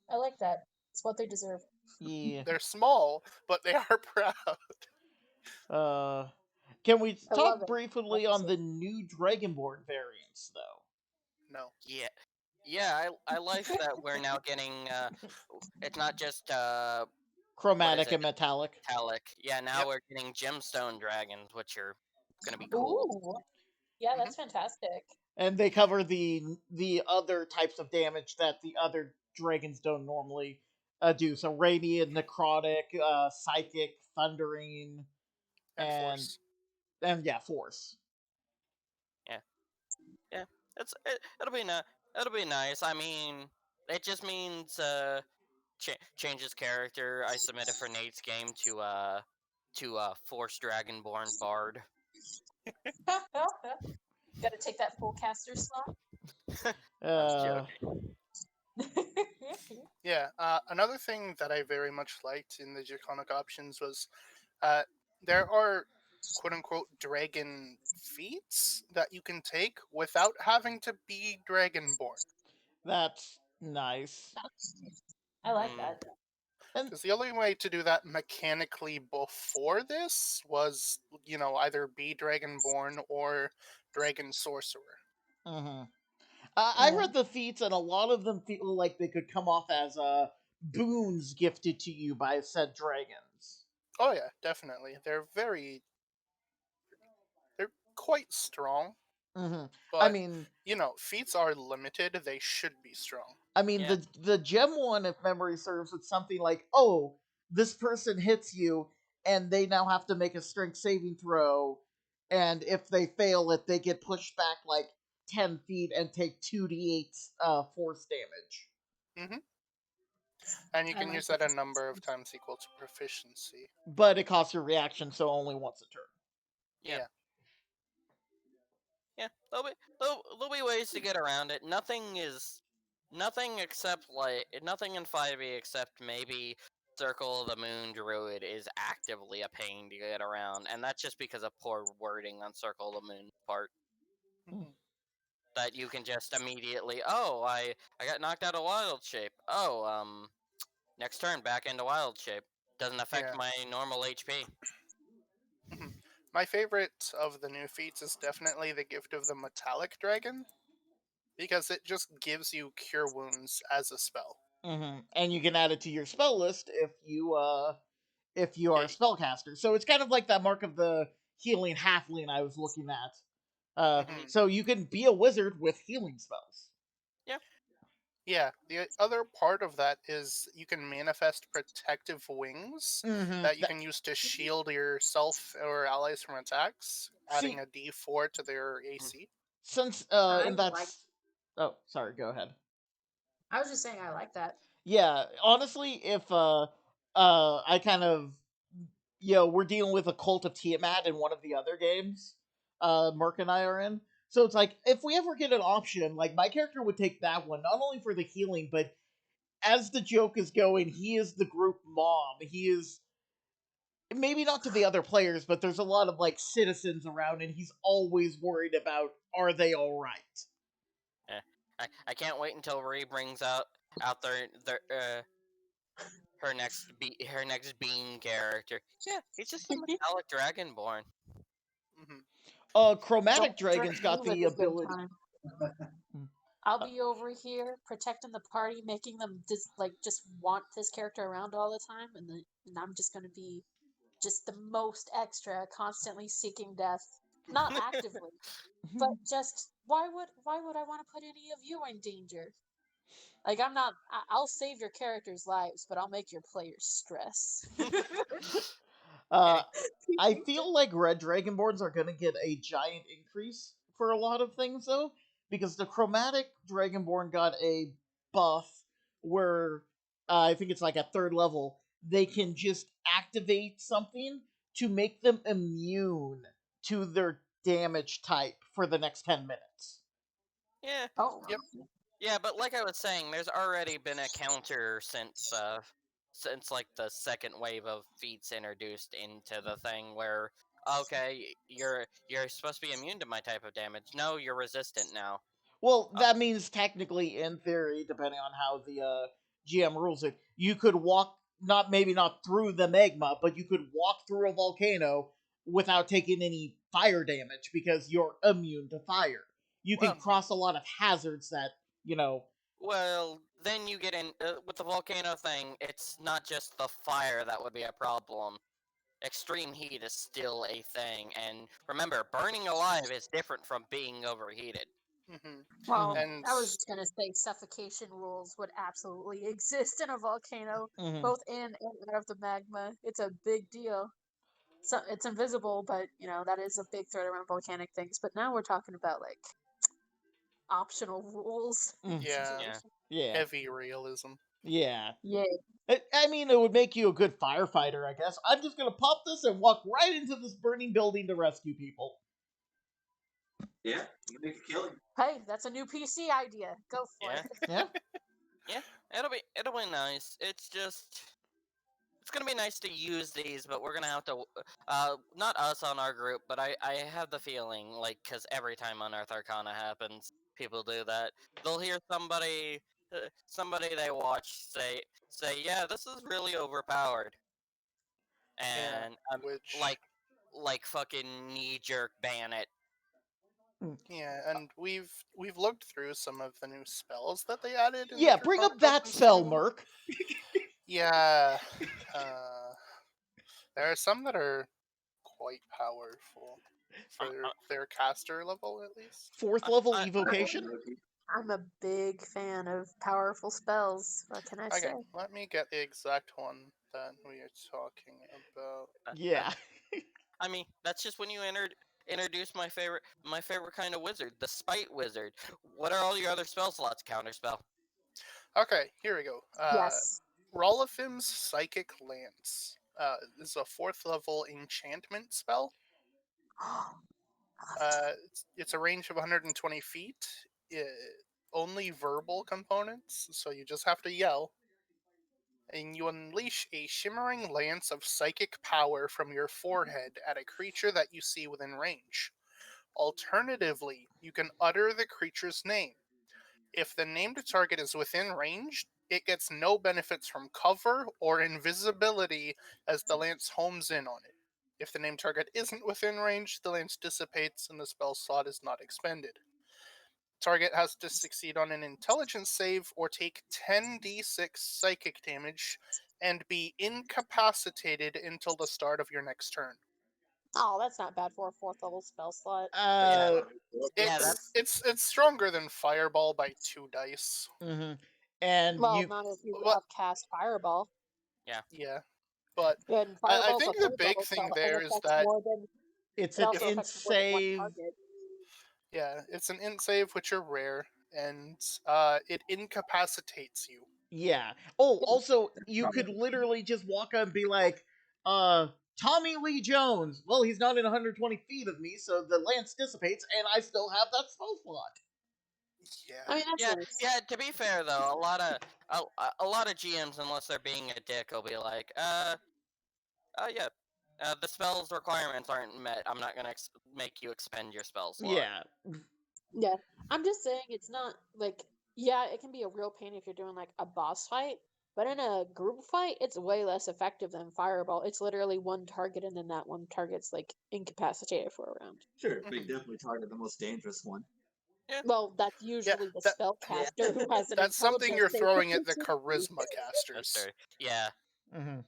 I like that. It's what they deserve. Yeah. They're small, but they are proud. Can we I love talk it. briefly on the new Dragonborn variants, though? No. Yeah, yeah. I like that we're now getting. It's not just what is Chromatic it? and metallic. Metallic. Yeah, now Yep. we're getting gemstone dragons, which are gonna be cool. Ooh, yeah, that's fantastic. And they cover the other types of damage that the other dragons don't normally do. So radiant, necrotic, psychic, thundering, And and force. yeah, force. Yeah, yeah. It'll be It'll be nice. I mean, it just means changes character. I submitted for Nate's game to Force Dragonborn Bard. Got to take that full caster slot. I was joking. Yeah. Another thing that I very much liked in the draconic options was there are quote unquote dragon feats that you can take without having to be dragonborn. That's nice. I like Mm. that. And Because the only way to do that mechanically before this was, either be dragonborn or dragon sorcerer. mhm. I read the feats, and a lot of them feel like they could come off as boons gifted to you by said dragons. Oh yeah, definitely. They're quite strong, Hmm I but mean, feats are limited. They should be strong. Yeah. the gem one, if memory serves, it's something like, oh, this person hits you, and they now have to make a strength saving throw, and if they fail it, they get pushed back like 10 feet and take 2d8 force damage. Hmm And you I can like use that. that a number of times equal to proficiency. But it costs your reaction, so only once a turn. Yeah. Yeah, there'll be ways to get around it. Nothing in 5e except maybe Circle of the Moon Druid is actively a pain to get around, and that's just because of poor wording on Circle of the Moon part. Mhm. That you can just immediately, I got knocked out of wild shape. Next turn back into wild shape. Doesn't affect Yeah. my normal HP. Mhm. My favorite of the new feats is definitely the Gift of the Metallic Dragon, because it just gives you Cure Wounds as a spell. And you can add it to your spell list if you are Yeah, a spellcaster. So it's kind of like that Mark of the healing halfling I was looking at. Mhm. So you can be a wizard with healing spells. Yeah, the other part of that is you can manifest protective wings Mm-hmm. that you can use to shield yourself or allies from attacks, adding See, a D4 to their AC. since I and like. that's oh sorry, go ahead. I was just saying I like that. Yeah, honestly, if I kind of we're dealing with a cult of Tiamat in one of the other games Merc and I are in. So it's like if we ever get an option, like my character would take that one, not only for the healing, but as the joke is going, he is the group mom. He is maybe not to the other players, but there's a lot of like citizens around and he's always worried about are they all right? Yeah. I can't wait until Ree brings out her next bean character. Yeah, he's just a metallic dragonborn. Mhm. Chromatic Don't Dragon's threaten me got with the a good ability. time. Hmm. I'll Uh, be over here protecting the party, making them just want this character around all the time, and I'm just gonna be just the most extra, constantly seeking death. Not actively, but just why would I want to put any of you in danger? Like I'm not. I'll save your characters' lives, but I'll make your players stress. uh, I feel like red dragonborns are gonna get a giant increase for a lot of things though, because the chromatic dragonborn got a buff where I think it's like at third level they can just activate something to make them immune to their damage type for the next 10 minutes. Yeah, Oh, Yep. yeah, but like I was saying, there's already been a counter since like the second wave of feats introduced into the thing where okay, you're supposed to be immune to my type of damage. No, you're resistant now. Well, Uh, that means technically, in theory, depending on how the GM rules it, you could walk not through the magma, but you could walk through a volcano without taking any fire damage because you're immune to fire. You can well, cross a lot of hazards that you know. well, then you get in with the volcano thing. It's not just the fire that would be a problem. Extreme heat is still a thing, and remember, burning alive is different from being overheated. Mhm. well, And I was just gonna say suffocation rules would absolutely exist in a volcano, Mhm. both in and out of the magma. It's a big deal. So it's invisible, but that is a big threat around volcanic things. But now we're talking about like optional rules Mm. yeah, Yeah. situation. Yeah, heavy realism. yeah. Yeah. I mean, it would make you a good firefighter, I guess. I'm just gonna pop this and walk right into this burning building to rescue people. Yeah, you can make a killing. Hey, that's a new PC idea. Go for Yeah. it. Yeah. Yeah. It'll be nice. It's gonna be nice to use these, but we're gonna have to, not us on our group, but I have the feeling, like, because every time Unearth Arcana happens, people do that. They'll hear somebody they watch yeah, this is really overpowered, Yeah, and which like fucking knee jerk ban it. Mm. yeah, and we've looked through some of the new spells that they added in the Yeah, bring Draconic up that Weapons spell, 2. Merc. Yeah, uh, there are some that are quite powerful I'm for their caster level, at least. Fourth level I, evocation. I'm a big fan of powerful spells. What can I Okay, say? let me get the exact one that we are talking about. I, Yeah. I mean, that's just when you introduce my favorite kind of wizard, the Spite Wizard. What are all your other spell slots? Counterspell. Okay, here we go. Yes. Rolifim's Psychic Lance. This is a 4th level enchantment spell. I love it. It's a range of 120 feet. Uh, only verbal components, so you just have to yell. And you unleash a shimmering lance of psychic power from your forehead at a creature that you see within range. Alternatively, you can utter the creature's name. If the named target is within range, it gets no benefits from cover or invisibility as the lance homes in on it. If the named target isn't within range, the lance dissipates and the spell slot is not expended. Target has to succeed on an intelligence save or take 10d6 psychic damage and be incapacitated until the start of your next turn. Oh, that's not bad for a 4th level spell slot. Yeah, It's that's it's stronger than Fireball by 2 dice. And Well, you, not if you But upcast Fireball. yeah, but And I Fireball's a think the 3rd big level thing spell. It there is affects that more than. it's It an also int affects more than one save. target. yeah, it's an int save which are rare, and it incapacitates you. Yeah. Oh, Yeah. also, you could literally just walk up and be like, Tommy Lee Jones. Well, he's not in 120 feet of me, so the lance dissipates, and I still have that spell slot. I Yeah, mean, that's yeah, nice. yeah. To be fair though, a lot of GMs, unless they're being a dick, will be like, yeah, the spell's requirements aren't met. I'm not gonna make you expend your spell slot. Yeah. Yeah. I'm just saying it's not like, yeah, it can be a real pain if you're doing like a boss fight, but in a group fight, it's way less effective than Fireball. It's literally one target, and then that one target's like incapacitated for a round. Sure, but you definitely target the most dangerous one. Yeah, Well, that's yeah. usually the That spellcaster who has an that's something you're intelligence save throwing at the between 2. charisma that's casters. true. Yeah, Mm-hmm.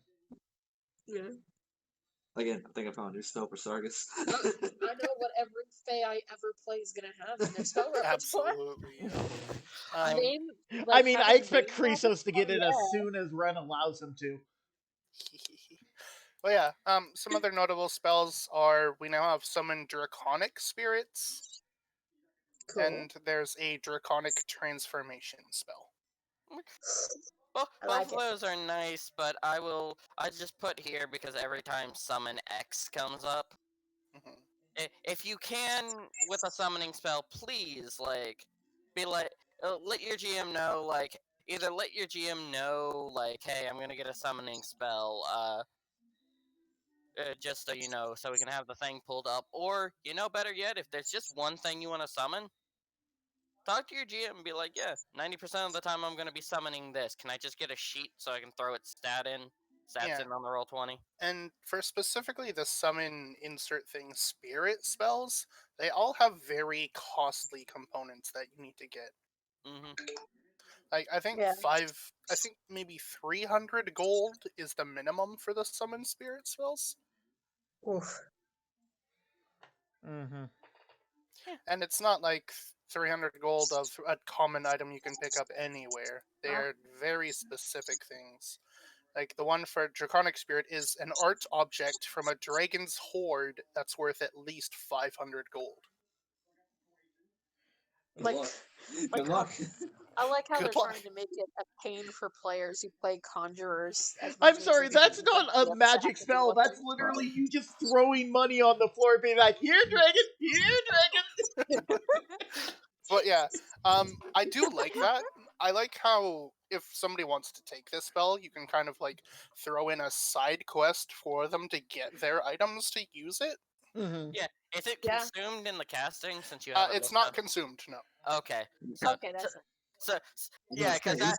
Yeah. Again, I think I found a new spell for Sargus. I know what every Fae I ever play is gonna have in their spell repertoire. Absolutely. Um, Name, I like mean, I having expect name magic. Chrysos to Oh get it as yeah. soon as Ren allows him to. well, yeah. Some other notable spells are we now have summon draconic spirits, Cool. and there's a draconic transformation spell. well, I both like of it. those are nice, but I just put here because every time summon X comes up, Mhm. if you can with a summoning spell, please be like let your GM know either let your GM know hey, I'm gonna get a summoning spell just so you know, so we can have the thing pulled up, or better yet, if there's just one thing you want to summon, talk to your GM and be like, yeah, 90% of the time I'm gonna be summoning this. Can I just get a sheet so I can throw its stats Yeah, in on the roll 20? and for specifically the summon insert thing spirit spells, they all have very costly components that you need to get. Mm-hmm. Like I think Yeah. I think maybe 300 gold is the minimum for the summon spirit spells, Oof. Mm-hmm. and it's not like 300 gold of a common item you can pick up anywhere. They Oh. are very specific things. Like the one for Draconic Spirit is an art object from a dragon's hoard that's worth at least 500 gold. Good Like, luck. like Good how luck. I like how they're Good luck. trying to make it a pain for players who play conjurers as I'm much as sorry, they do that's not a the magic have to deal spell. with That's it. literally you just throwing money on the floor and being like, here, dragon, here, dragon. But yeah, I do like that. I like how if somebody wants to take this spell, you can kind of like throw in a side quest for them to get their items to use it. Mm-hmm. Yeah, is it Yeah. consumed in the casting since you have it It's looked not up? consumed, no. Okay, so Okay, that's it. yeah, because That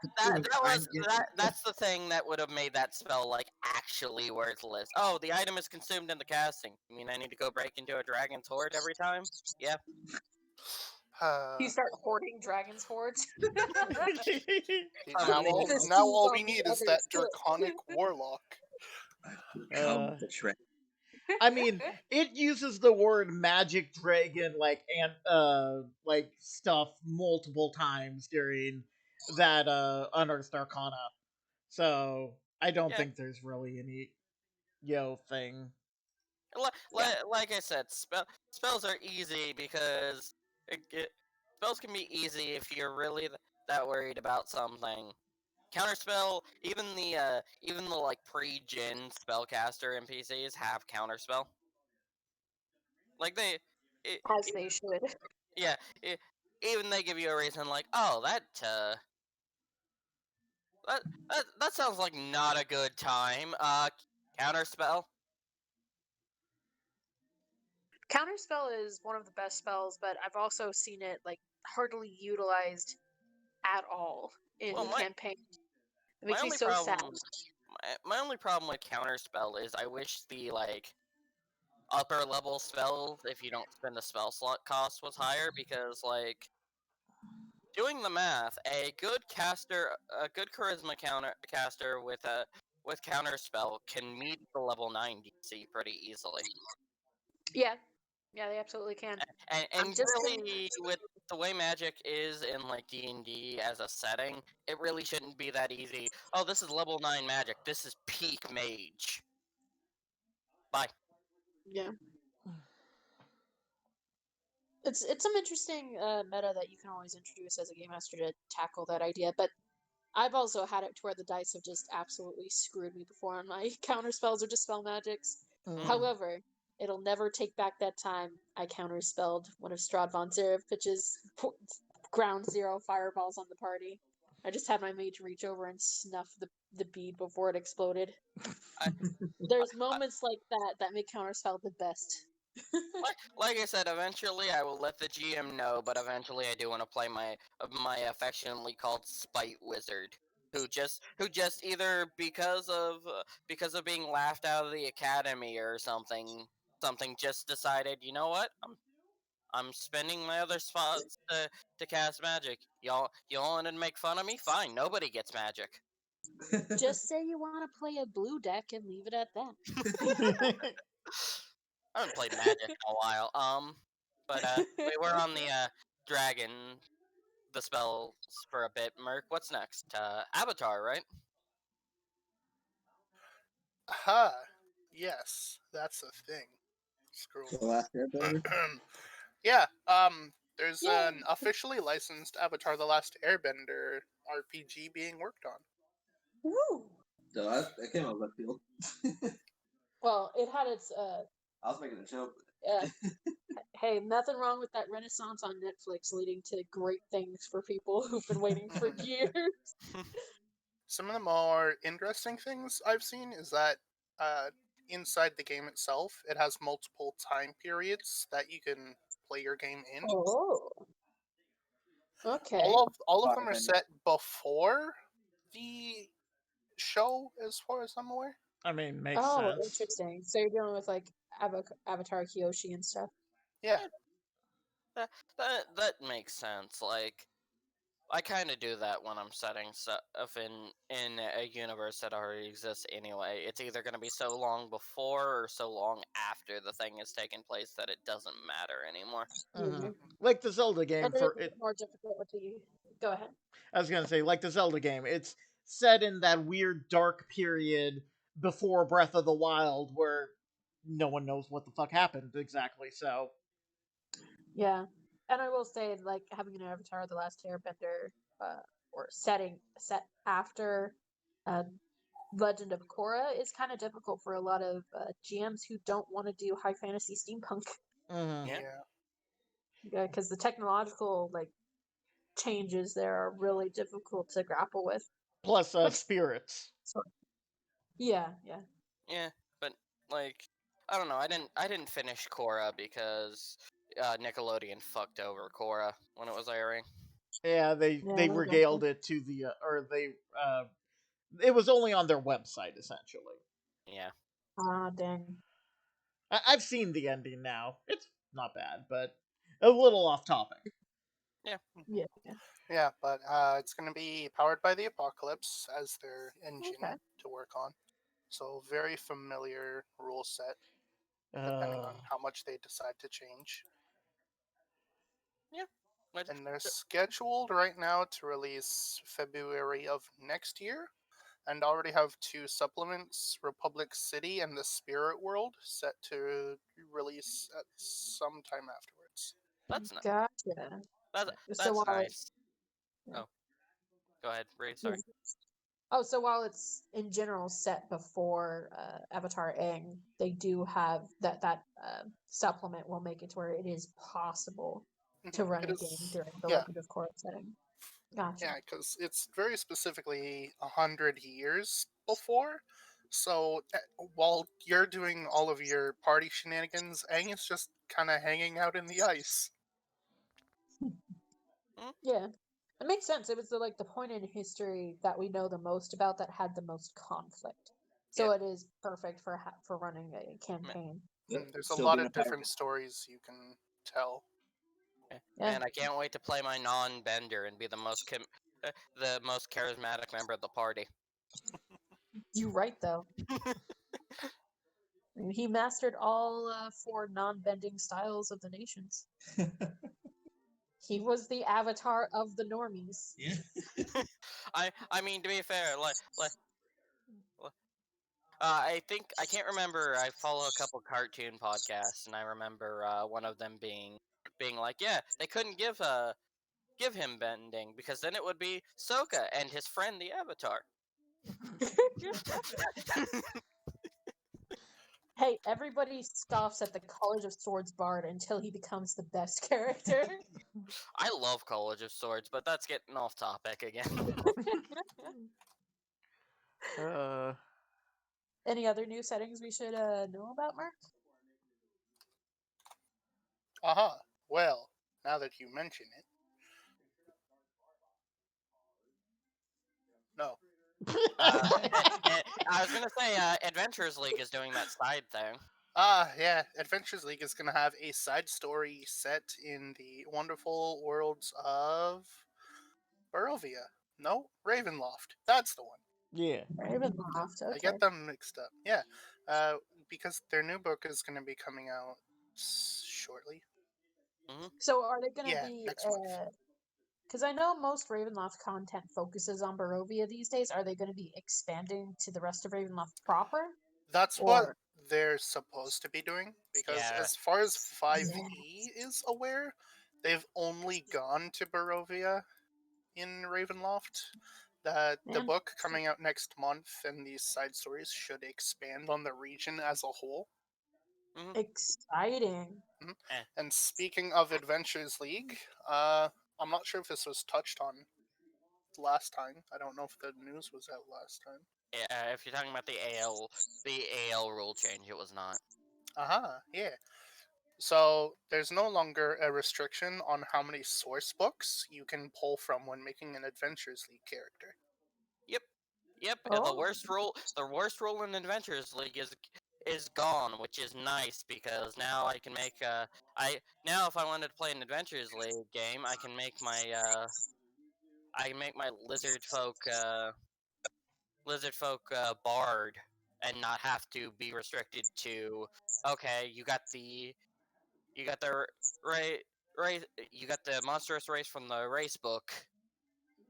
that's the thing that would have made that spell actually worthless. Oh, the item is consumed in the casting. You mean I need to go break into a dragon's hoard every time? Yeah. You start hoarding dragon's hoards. Now Summoning. The all seeds we on the need is other that foot. draconic warlock. become the trend. I mean, it uses the word magic dragon like stuff multiple times during that Unearthed Arcana. So I don't Yeah. think there's really any thing. Yeah. Like I said, spells are easy because spells can be easy if you're really that worried about something. Counterspell, even the pre-gen spellcaster NPCs have counterspell. Like it, As it, they should. yeah, even they give you a reason oh that sounds like not a good time. Counterspell. Counterspell is one of the best spells, but I've also seen it hardly utilized at all in Well, campaign. It my makes me only so sad. problem my only problem with counterspell is I wish the upper level spells, if you don't spend the spell slot cost, was higher, because doing the math, a good charisma caster with counterspell can meet the level 90 pretty easily. Yeah, yeah, they absolutely can. And I'm just really, with the way Magic is in like D&D as a setting, it really shouldn't be that easy. Oh, this is level 9 Magic. This is peak Mage. Bye. yeah. It's some interesting meta that you can always introduce as a game master to tackle that idea, but I've also had it to where the dice have just absolutely screwed me before on my counter spells or dispel magics. However, it'll never take back that time I counterspelled one of Strahd von Pitch's ground zero fireballs on the party. I just had my mage reach over and snuff the bead before it exploded. I, There's moments like that that make counterspell the best. like I said, eventually I will let the GM know, but eventually I do want to play my affectionately called Spite Wizard, who just either because of being laughed out of the academy or something just decided, you know what, I'm spending my other spots to cast magic. Y'all want to make fun of me? Fine, nobody gets magic. Just say you want to play a blue deck and leave it at that. I haven't played Magic in a while. But we were on the dragon, the spells for a bit. Merc, what's next? Avatar, right? Aha! Yes, that's a thing. Scroll The Last Airbender. Yeah, there's Yay. an officially licensed Avatar: The Last Airbender RPG being worked on. Woo! No, that came out of left field. Well, it had its I was making a joke. hey, nothing wrong with that renaissance on Netflix leading to great things for people who've been waiting for years. Some of the more interesting things I've seen is that inside the game itself, it has multiple time periods that you can play your game in. Oh. Okay. All of them are set before the show, as far as I'm aware. I mean, makes Oh, sense. interesting. So you're dealing with like Avatar Kyoshi and stuff. Yeah. That makes sense. Like, I kind of do that when I'm setting stuff in a universe that already exists anyway. It's either going to be so long before or so long after the thing has taken place that it doesn't matter anymore. Mhm. Like the Zelda And game it is for a it. bit more difficult with the. Go ahead. I was gonna say, like the Zelda game, it's set in that weird dark period before Breath of the Wild, where no one knows what the fuck happened exactly. So, Yeah, and I will say, like having an Avatar: The Last Airbender, or set after uh, Legend of Korra is kind of difficult for a lot of GMs who don't want to do high fantasy steampunk. Yeah. Yeah, because the technological like changes there are really difficult to grapple with. plus Which, spirits. yeah, yeah. Yeah, but like, I don't know. I didn't finish Korra because Nickelodeon fucked over Korra when it was airing. Yeah, Yeah, they I regaled gotcha. it to the or they it was only on their website essentially. Yeah. Ah, dang. I've seen the ending now. It's not bad, but a little off topic. Yeah. Yeah. Yeah, but it's going to be powered by the Apocalypse as their engine Okay. to work on. So very familiar rule set, depending Uh, on how much they decide to change. Yeah. But, And they're scheduled right now to release February of next year, and already have two supplements, Republic City and the Spirit World, set to release at some time afterwards. that's not. Gotcha. So That's while nice. Oh, go ahead, Ray. yeah. Sorry. Oh, so while it's in general set before Avatar Aang, they do have that supplement will make it to where it is possible to run It a game is, during the yeah, Legend of Korra setting. Gotcha. yeah, because it's very specifically 100 years before. So while you're doing all of your party shenanigans, Aang is just kind of hanging out in the ice. Yeah, it makes sense. It was like the point in history that we know the most about that had the most conflict. So Yeah. it is perfect for for running a campaign. There's a Still lot being a of different pirate. stories you can tell. Yeah, Man, I can't wait to play my non-bender and be the most charismatic member of the party. you're right though. He mastered all four non-bending styles of the nations. He was the avatar of the normies. Yeah. I mean, to be fair, I think I can't remember. I follow a couple cartoon podcasts, and I remember one of them being like, yeah, they couldn't give him bending because then it would be Sokka and his friend the Avatar. Hey, everybody scoffs at the College of Swords bard until he becomes the best character. I love College of Swords, but that's getting off topic again. Uh, Any other new settings we should know about, Mark? Aha. Well, now that you mention it. No. I was gonna say, Adventures League is doing that side thing. Yeah, Adventures League is going to have a side story set in the wonderful worlds of Barovia. No, Ravenloft. That's the one. yeah. Ravenloft, I okay. get them mixed up. Yeah, because their new book is going to be coming out shortly. So are they going to Yeah, be... next month. Because I know most Ravenloft content focuses on Barovia these days. Are they going to be expanding to the rest of Ravenloft proper? That's what Or... they're supposed to be doing, because Yeah. as far as 5e is aware, they've only gone to Barovia in Ravenloft. The Man. book coming out next month and these side stories should expand on the region as a whole. Exciting. And speaking of Adventures League, I'm not sure if this was touched on last time. I don't know if the news was out last time. Yeah, if you're talking about the AL rule change, it was not. Yeah. So there's no longer a restriction on how many source books you can pull from when making an Adventures League character. Yep. Oh. The worst rule in Adventures League is gone, which is nice because now I can make now if I wanted to play an Adventures League game, I can make my lizard folk bard and not have to be restricted to, okay, you got the right you got the monstrous race from the race book,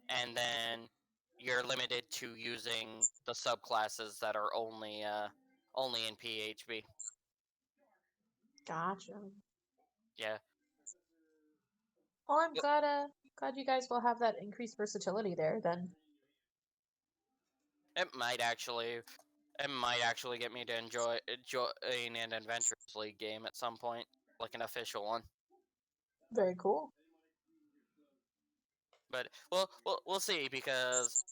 and then you're limited to using the subclasses that are only in PHB. Gotcha. Yeah. Well, I'm glad you guys will have that increased versatility there then. It might actually get me to enjoy an Adventures League game at some point, like an official one. Very cool. But we'll see because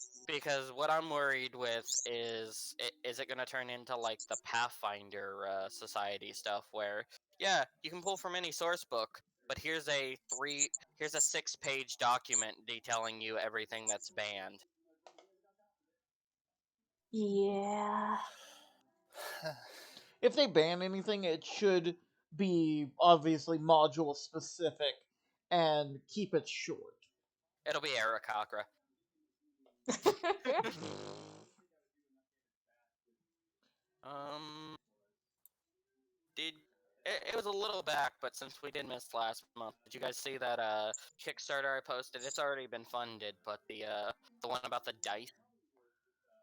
what I'm worried with is it going to turn into like the Pathfinder Society stuff where yeah, you can pull from any source book, but here's a 6-page document detailing you everything that's banned. Yeah. If they ban anything, it should be obviously module specific and keep it short. It'll be Aarakocra. Did it was a little back, but since we did miss last month, did you guys see that Kickstarter I posted? It's already been funded, but the one about the dice.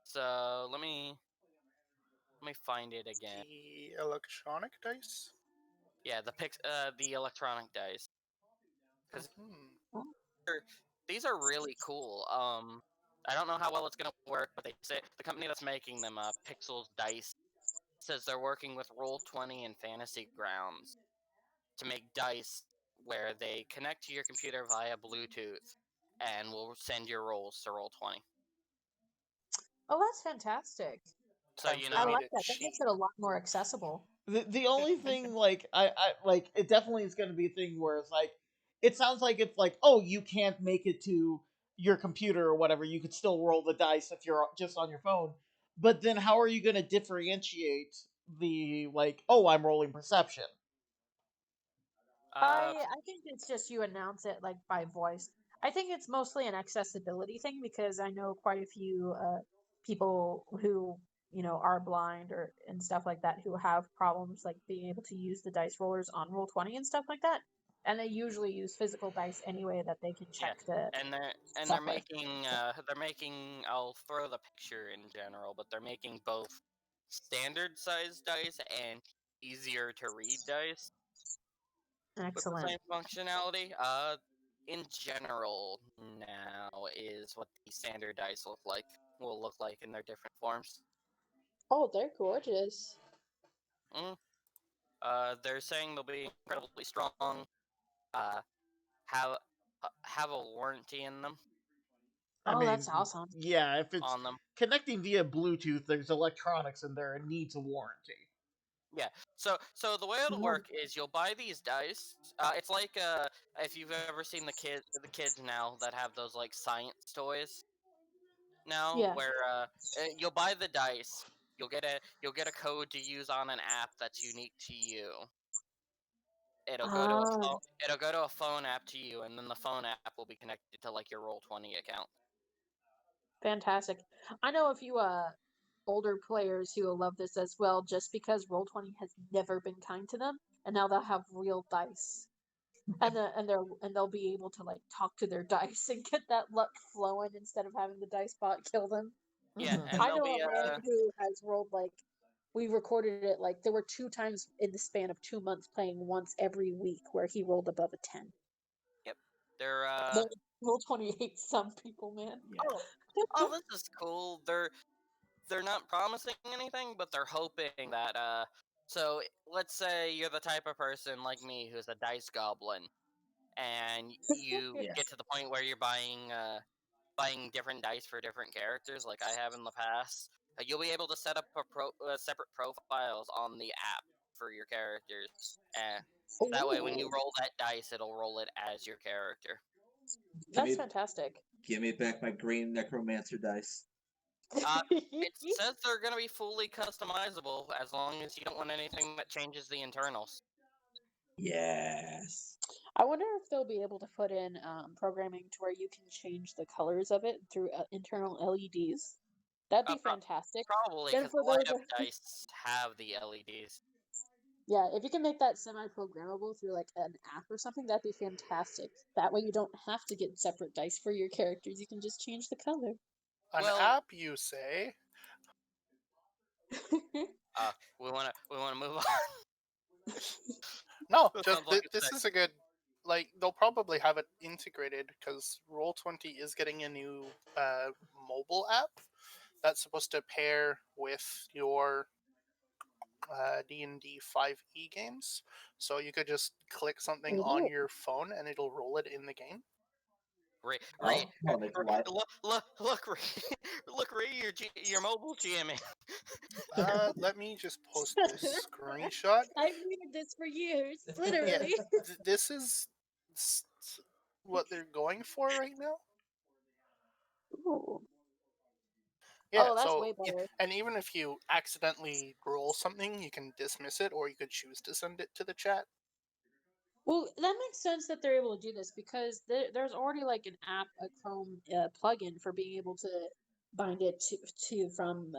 So let me find it again. The electronic dice? Yeah, the electronic dice. Because these are really cool. I don't know how well it's gonna work, but they say the company that's making them, Pixels Dice, says they're working with Roll20 and Fantasy Grounds to make dice where they connect to your computer via Bluetooth and will send your rolls to Roll20. Oh, that's fantastic. So Time you for I know, me like to that. That cheat. makes it a lot more accessible. The only thing like I like it definitely is going to be a thing where it's like it sounds like it's like, oh, you can't make it to your computer or whatever, you could still roll the dice if you're just on your phone. But then how are you going to differentiate the like, oh, I'm rolling perception? I think it's just you announce it like by voice. I think it's mostly an accessibility thing because I know quite a few people who are blind or and stuff like that who have problems like being able to use the dice rollers on Roll20 and stuff like that. And they usually use physical dice anyway that they can Yeah, check the and they're stuff with. making. I'll throw the picture in general, but they're making both standard size dice and easier to read dice with the Excellent. same functionality. In general, now is what the standard dice will look like in their different forms. Oh, they're gorgeous. Mm. They're saying they'll be incredibly strong. Uh, have a warranty in them I Oh, mean, that's awesome. yeah, if it's on them. connecting via Bluetooth, there's electronics in there and needs a warranty. Yeah. So the way it'll Oh, work is you'll buy these dice. It's like if you've ever seen the kids now that have those like science toys now, yeah. where you'll buy the dice. You'll get a code to use on an app that's unique to you. It'll go to a Ah, phone. It'll go to a phone app to you, and then the phone app will be connected to like your Roll20 account. fantastic. I know a few older players who will love this as well, just because Roll20 has never been kind to them, and now they'll have real dice. And they'll be able to like talk to their dice and get that luck flowing instead of having the dice bot kill them. Yeah, Mhm. and I they'll know be a man who has rolled like we recorded it like there were 2 times in the span of 2 months playing once every week where he rolled above a 10. yep. They're The Roll28 some people, man. Yeah. oh, this is cool. They're not promising anything, but they're hoping that so let's say you're the type of person like me who's a dice goblin, and you Yeah. get to the point where you're buying different dice for different characters, like I have in the past. You'll be able to set up separate profiles on the app for your characters. That way, when you Ooh, roll that dice, it'll roll it as your character. Give that's me, fantastic. give me back my green necromancer dice. It says they're going to be fully customizable as long as you don't want anything that changes the internals. Yes. I wonder if they'll be able to put in programming to where you can change the colors of it through internal LEDs. That'd be fantastic. Probably Then because for the light those, up dice have the LEDs. yeah, if you can make that semi-programmable through like an app or something, that'd be fantastic. That way you don't have to get separate dice for your characters. You can just change the color. An Well, app, you say? we wanna move on. No, That just sounds like a this sec. is a good. Like they'll probably have it integrated because Roll20 is getting a new mobile app that's supposed to pair with your D&D 5e games. So you could just click something on Ooh. your phone and it'll roll it in the game. Ray, Oh, well, they can light. look, Ray, look, Ray, your mobile GMing. Let me just post this screenshot. I've needed this for years, Yeah, literally. this is what they're going for right now. Ooh. Yeah, Oh, that's so way better. and even if you accidentally roll something, you can dismiss it, or you could choose to send it to the chat. Well, that makes sense that they're able to do this because there's already like an app, a Chrome plugin for being able to bind it to from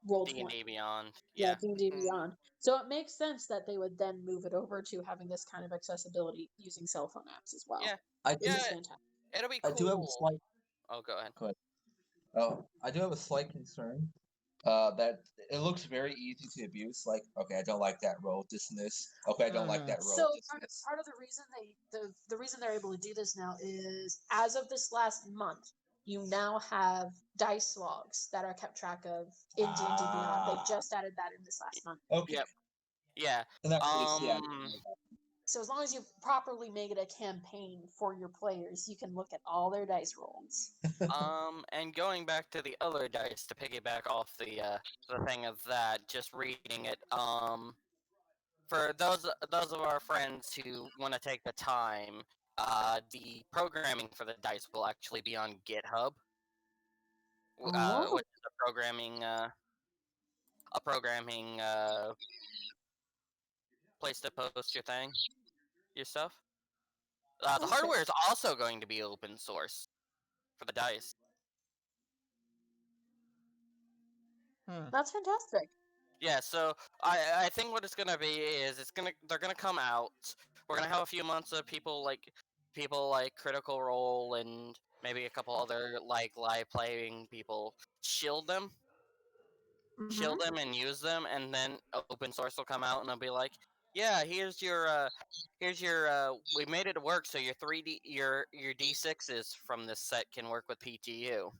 Roll20. D&D Beyond, Yeah, yeah. D&D Mm. Beyond. So it makes sense that they would then move it over to having this kind of accessibility using cell phone apps as well, Yeah, I which do, yeah, is fantastic. it'll be I do have a cool. slight. Oh, go ahead. Go ahead. Oh, I do have a slight concern. That it looks very easy to abuse. Like, okay, I don't like that roll, dismiss. Okay, I don't like that roll, So dismiss. part of the reason the reason they're able to do this now is as of this last month, you now have dice logs that are kept track of in D&D Beyond. They just added that in this last month. Okay. Yep. Yeah. In that case, yeah. So as long as you properly make it a campaign for your players, you can look at all their dice rolls. And going back to the other dice to piggyback off the thing of that, just reading it. For those of our friends who want to take the time, the programming for the dice will actually be on GitHub, Oh, which is a programming place to post your stuff. The okay. hardware is also going to be open source for the dice. That's fantastic. Yeah, so I think what it's gonna be is they're gonna come out. We're gonna have a few months of people like Critical Role and maybe a couple other like live playing people Mm-hmm. shield them and use them, and then open source will come out and they'll be like, yeah, here's your we made it work so your 3D your D6s from this set can work with PTU.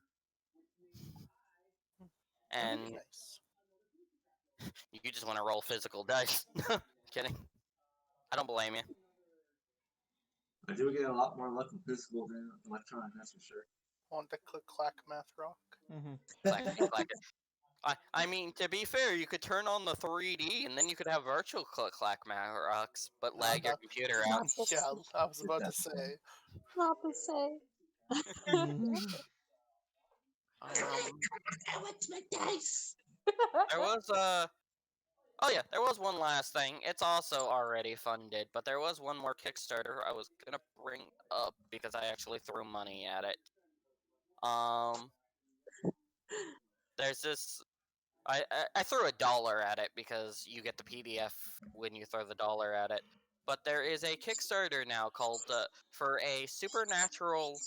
That'd be And nice. you just want to roll physical dice. Kidding. I don't blame you. I do get a lot more luck with physical than electronic, that's for sure. Want the click clack math rock? Mm-hmm. Clackety clack. I mean, to be fair, you could turn on the 3D and then you could have virtual click clack rocks, but No, lag your that. computer out. Not the Yeah, same. I was about to say. Not the same. Um, I want my dice. there was oh yeah, there was one last thing. It's also already funded, but there was one more Kickstarter I was gonna bring up because I actually threw money at it. Um, there's this. I threw $1 at it because you get the PDF when you throw the dollar at it. But there is a Kickstarter now called for a supernatural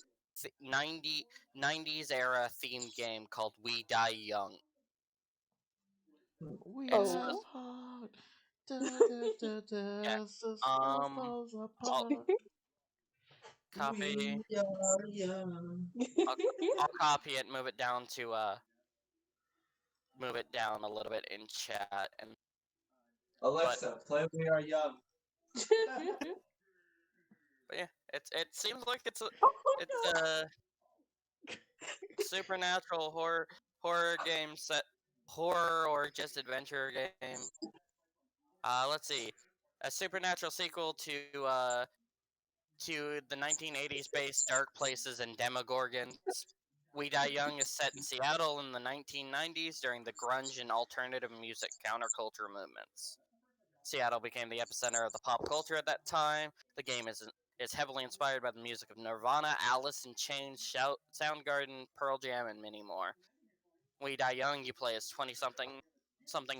90s era themed game called We Die Young. We It's have Oh. heart. Da, da, da, yeah. da, as the world Um, falls I'll apart. copy. We are young. I'll, I'll copy it, move it down a little bit in chat, and but Alexa, play We Are Young. but yeah, it seems like Oh it's no. a supernatural horror game set horror or just adventure game. Let's see, a supernatural sequel to the 1980s based Dark Places and Demogorgons. We Die Young is set in Seattle in the 1990s during the grunge and alternative music counterculture movements. Seattle became the epicenter of the pop culture at that time. The game is heavily inspired by the music of Nirvana, Alice in Chains, Soundgarden, Pearl Jam, and many more. We Die Young, you play as 20 something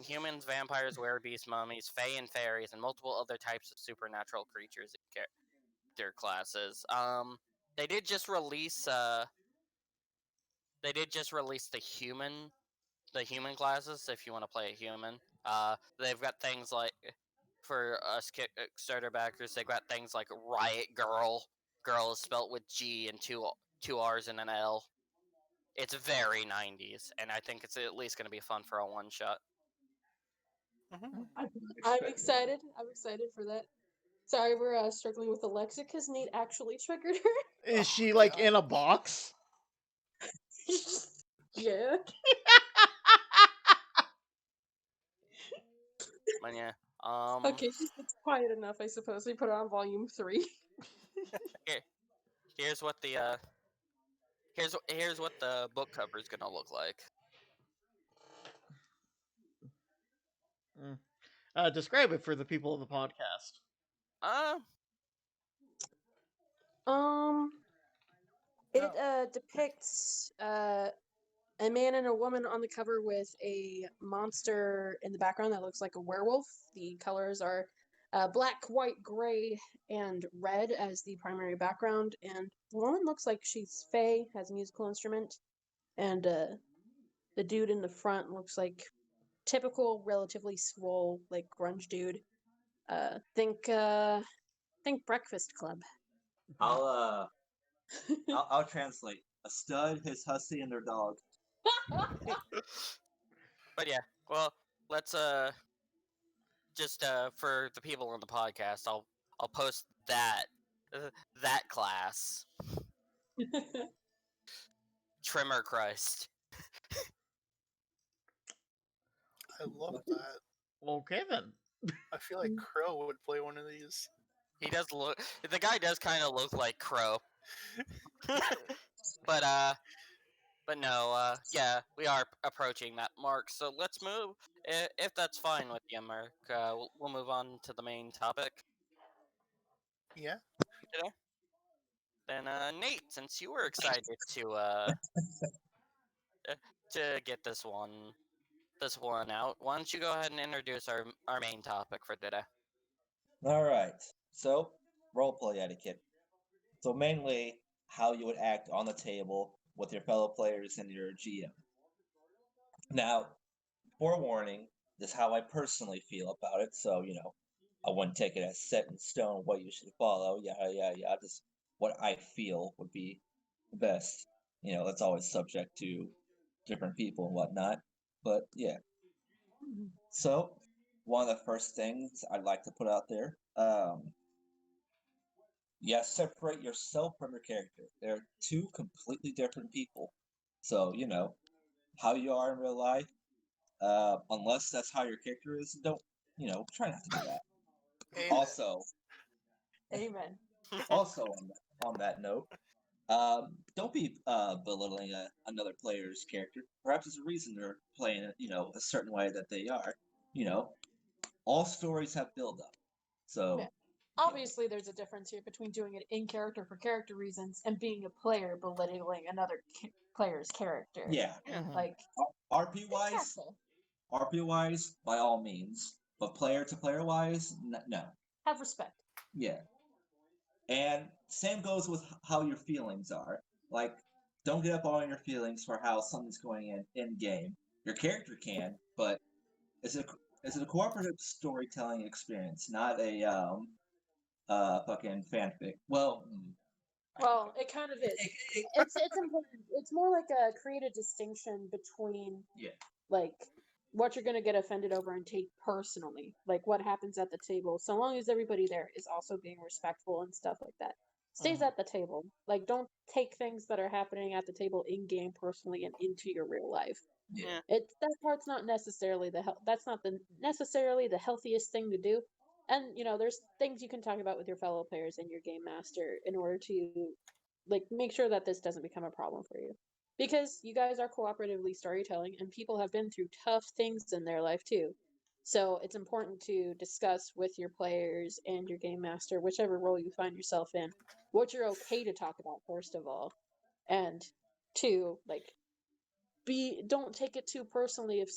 humans, vampires, werebeasts, mummies, fae, and fairies, and multiple other types of supernatural creatures and character classes. They did just release the human classes if you want to play a human. They've got things like for us Kickstarter backers, they've got things like Riot Girl. Girl is spelt with G and two R's and an L. It's very 90s, and I think it's at least going to be fun for a one shot. Mhm. I'm excited. I'm excited for that. Sorry, we're struggling with Alexa because Nate actually triggered her. Is Oh, she like God. in a box? Yeah. But yeah, Okay, it's quiet enough, I suppose. We put it on volume 3. here, here's what the here's what the book cover is going to look like. Describe it for the people of the podcast. Uh, Um, it No. depicts a man and a woman on the cover with a monster in the background that looks like a werewolf. The colors are black, white, gray, and red as the primary background. And the woman looks like she's Fae, has a musical instrument, and the dude in the front looks like typical, relatively swole, like grunge dude. Think Breakfast Club. I'll I'll translate. A stud, his hussy, and their dog. but yeah, well, let's just for the people on the podcast, I'll post that class. Trimmer Christ. I love that. Okay then. I feel like Crow would play one of these. He does look. The guy does kind of look like Crow. but no. Yeah, we are approaching that mark. So let's move. If that's fine with you, Mark, we'll move on to the main topic Yeah. today. Then, Nate, since you were excited to get this one this one out, why don't you go ahead and introduce our main topic for today? All right. So, roleplay etiquette. So, mainly how you would act on the table with your fellow players and your GM. Now, forewarning, this is how I personally feel about it. So, I wouldn't take it as set in stone what you should follow. Yeah. Just what I feel would be best. That's always subject to different people and whatnot. But yeah. So, one of the first things I'd like to put out there, separate yourself from your character. They're two completely different people. So, how you are in real life, unless that's how your character is, don't, try not to do that. Amen. Also, Amen. on that note, don't be belittling another player's character. Perhaps there's a reason they're playing it, a certain way that they are. All stories have build up. So, Yeah. Obviously, there's a difference here between doing it in character for character reasons and being a player belittling another player's character. yeah. Like, RP be wise, careful. by all means, but player to player wise, no. Have respect. Yeah. And same goes with how your feelings are. Like, don't get up all in your feelings for how something's going in game. Your character can, but is it a cooperative storytelling experience, not a fucking fanfic. Well, it kind of is. It's important. It's more like a create a distinction between like what you're gonna get offended over and take personally, like what happens at the table. So long as everybody there is also being respectful and stuff like that, stays at the table. Like, don't take things that are happening at the table in game personally and into your real life. Yeah. That part's not necessarily that's not necessarily the healthiest thing to do. And there's things you can talk about with your fellow players and your game master in order to like make sure that this doesn't become a problem for you, because you guys are cooperatively storytelling and people have been through tough things in their life too. So it's important to discuss with your players and your game master, whichever role you find yourself in, what you're okay to talk about first of all, and two, like, don't take it too personally if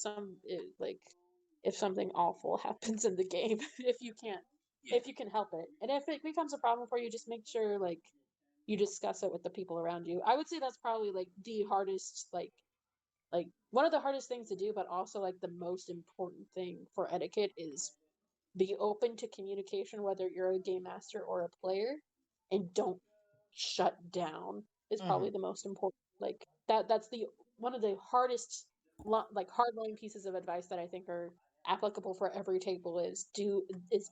something awful happens in the game. If you can help it, and if it becomes a problem for you, just make sure like you discuss it with the people around you. I would say that's probably like the hardest, like one of the hardest things to do, but also like the most important thing for etiquette is be open to communication, whether you're a game master or a player, and don't shut down is probably the most important. Like that's the one of the hardest like hard-line pieces of advice that I think are applicable for every table is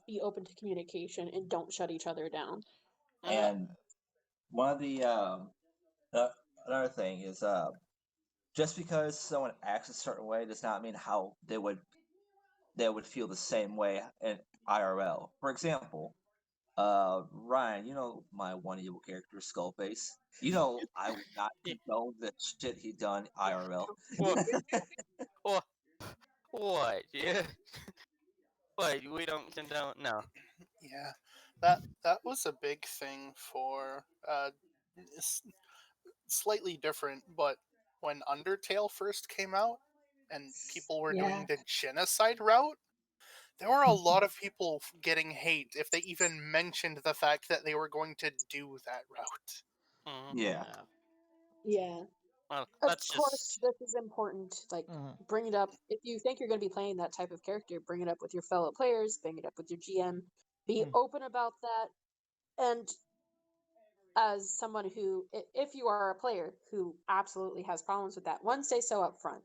be open to communication and don't shut each other down. And one of the another thing is just because someone acts a certain way does not mean how they would feel the same way in IRL. For example, Ryan, my one evil character, Skullface. I would not condone the shit he done IRL. What? What? Yeah. What? We don't condone? No. Yeah, that was a big thing for slightly different, but when Undertale first came out and people were doing the genocide route, there were a lot of people getting hate if they even mentioned the fact that they were going to do that route. Yeah. Yeah. Well, Of that's course, just. this is important. Like, bring it up. If you think you're going to be playing that type of character, bring it up with your fellow players, bring it up with your GM. Be open about that. And as someone who, if you are a player who absolutely has problems with that, one, say so up front.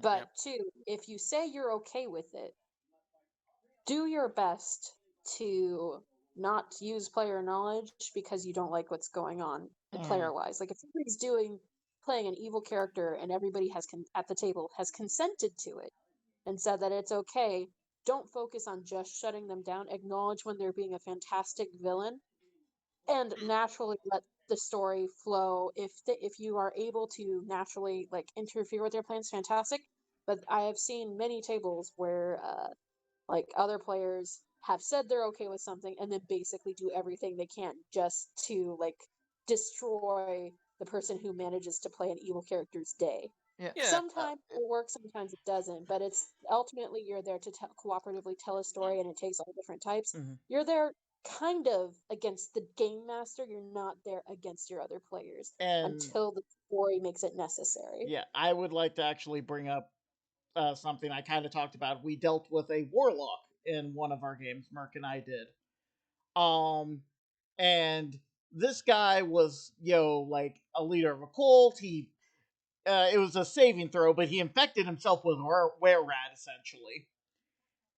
But two, if you say you're okay with it, do your best to not use player knowledge because you don't like what's going on player wise. Like, if somebody's playing an evil character and everybody at the table has consented to it and said that it's okay, don't focus on just shutting them down. Acknowledge when they're being a fantastic villain and naturally let the story flow. If you are able to naturally like interfere with their plans, fantastic. But I have seen many tables where like other players have said they're okay with something and then basically do everything they can just to like destroy the person who manages to play an evil character's day. Yeah. Yeah. Sometimes it works, sometimes it doesn't, but it's ultimately you're there to cooperatively tell a story, and it takes all different types. Mhm. You're there kind of against the game master. You're not there against your other players And until the story makes it necessary. yeah, I would like to actually bring up something I kind of talked about. We dealt with a warlock in one of our games. Merc and I did. Um, and this guy was, like a leader of a cult. It was a saving throw, but he infected himself with were rat essentially,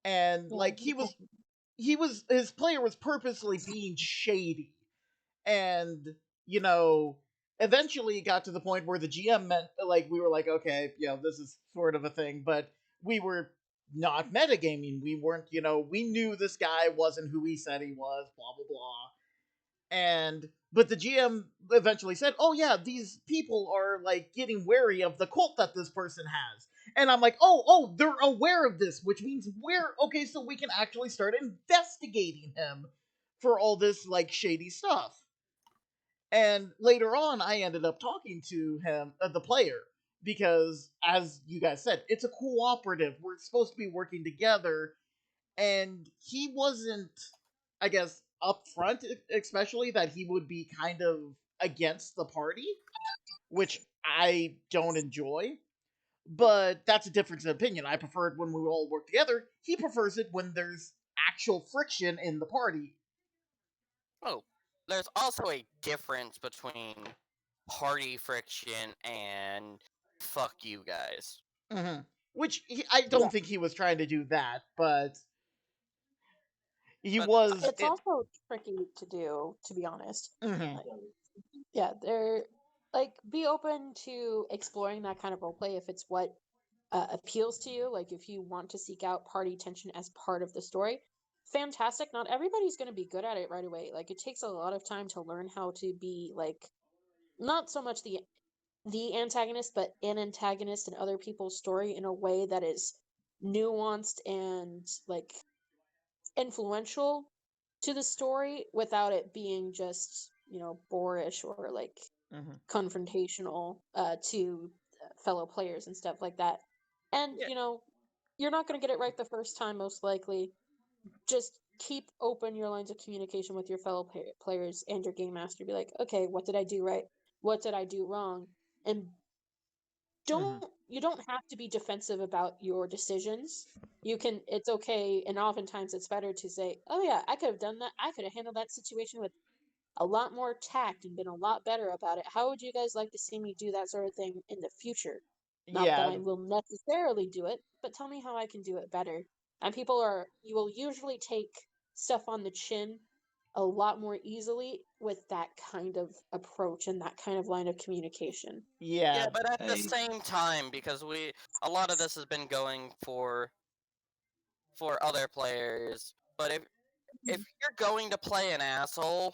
and Yeah. like his player was purposely being shady, and you know, eventually it got to the point where the GM meant like we were like, okay, this is sort of a thing, but we were not metagaming. We weren't, we knew this guy wasn't who he said he was, blah blah blah. And but the GM eventually said, "Oh yeah, these people are like getting wary of the cult that this person has." And I'm like, "Oh, they're aware of this, which means we're okay, so we can actually start investigating him for all this like shady stuff." And later on, I ended up talking to him, the player, because as you guys said, it's a cooperative. We're supposed to be working together, and he wasn't, I guess, upfront, especially that he would be kind of against the party, which I don't enjoy. But that's a difference of opinion. I prefer it when we all work together. He prefers it when there's actual friction in the party. Oh, there's also a difference between party friction and fuck you guys. Mm-hmm. Which I Yeah. don't think he was trying to do that, but he But was. It's also tricky to do, to be honest. Mm-hmm. Yeah, they're like be open to exploring that kind of roleplay if it's what appeals to you. Like if you want to seek out party tension as part of the story, fantastic. Not everybody's going to be good at it right away. Like it takes a lot of time to learn how to be like not so much the antagonist, but an antagonist in other people's story in a way that is nuanced and like influential to the story without it being just boorish or like Mm-hmm. confrontational to fellow players and stuff like that. And yeah, you're not going to get it right the first time, most likely. Just keep open your lines of communication with your fellow players and your game master. Be like, okay, what did I do right? What did I do wrong? And Mm-hmm. you don't have to be defensive about your decisions. It's okay, and oftentimes it's better to say, oh yeah, I could have done that. I could have handled that situation with a lot more tact and been a lot better about it. How would you guys like to see me do that sort of thing in the future? Not that Yeah. I will necessarily do it, but tell me how I can do it better. And you will usually take stuff on the chin a lot more easily with that kind of approach and that kind of line of communication. yeah, Yeah. but at the Hey, same time, because a lot of this has been going for other players. But if you're going to play an asshole,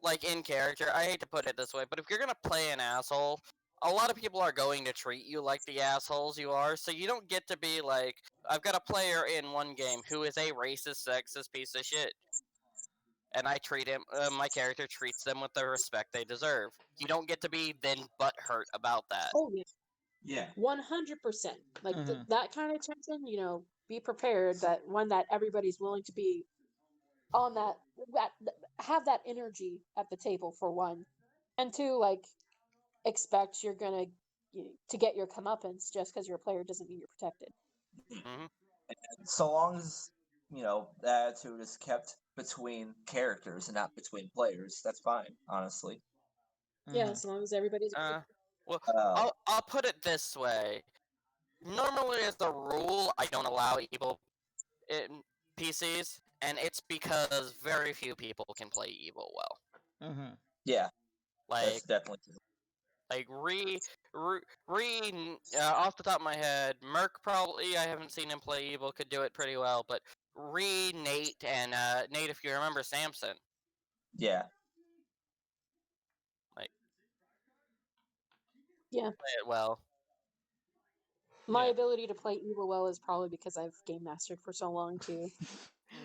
like in character, I hate to put it this way, but if you're gonna play an asshole, a lot of people are going to treat you like the assholes you are, so you don't get to be like, I've got a player in one game who is a racist, sexist piece of shit, and I treat him, my character treats them with the respect they deserve. You don't get to be then butthurt about that. Oh yeah, yeah. 100%. Like Mm-hmm. that kind of tension, be prepared that one that everybody's willing to be on that have that energy at the table for one, and two, like expect you're gonna to get your comeuppance just because you're a player doesn't mean you're protected. Hmm. So long as the attitude is kept between characters and not between players, that's fine. Honestly. Yeah, Mm-hmm. as long as everybody's good. Well, Uh, I'll put it this way. Normally, as a rule, I don't allow evil in PCs, and it's because very few people can play evil well. Mm-hmm. yeah, that's Like definitely true. like off the top of my head, Merc probably I haven't seen him play evil could do it pretty well, but Nate, and Nate, if you remember Samson, Yeah, like Yeah, play it well. my Yeah. ability to play evil well is probably because I've game mastered for so long too.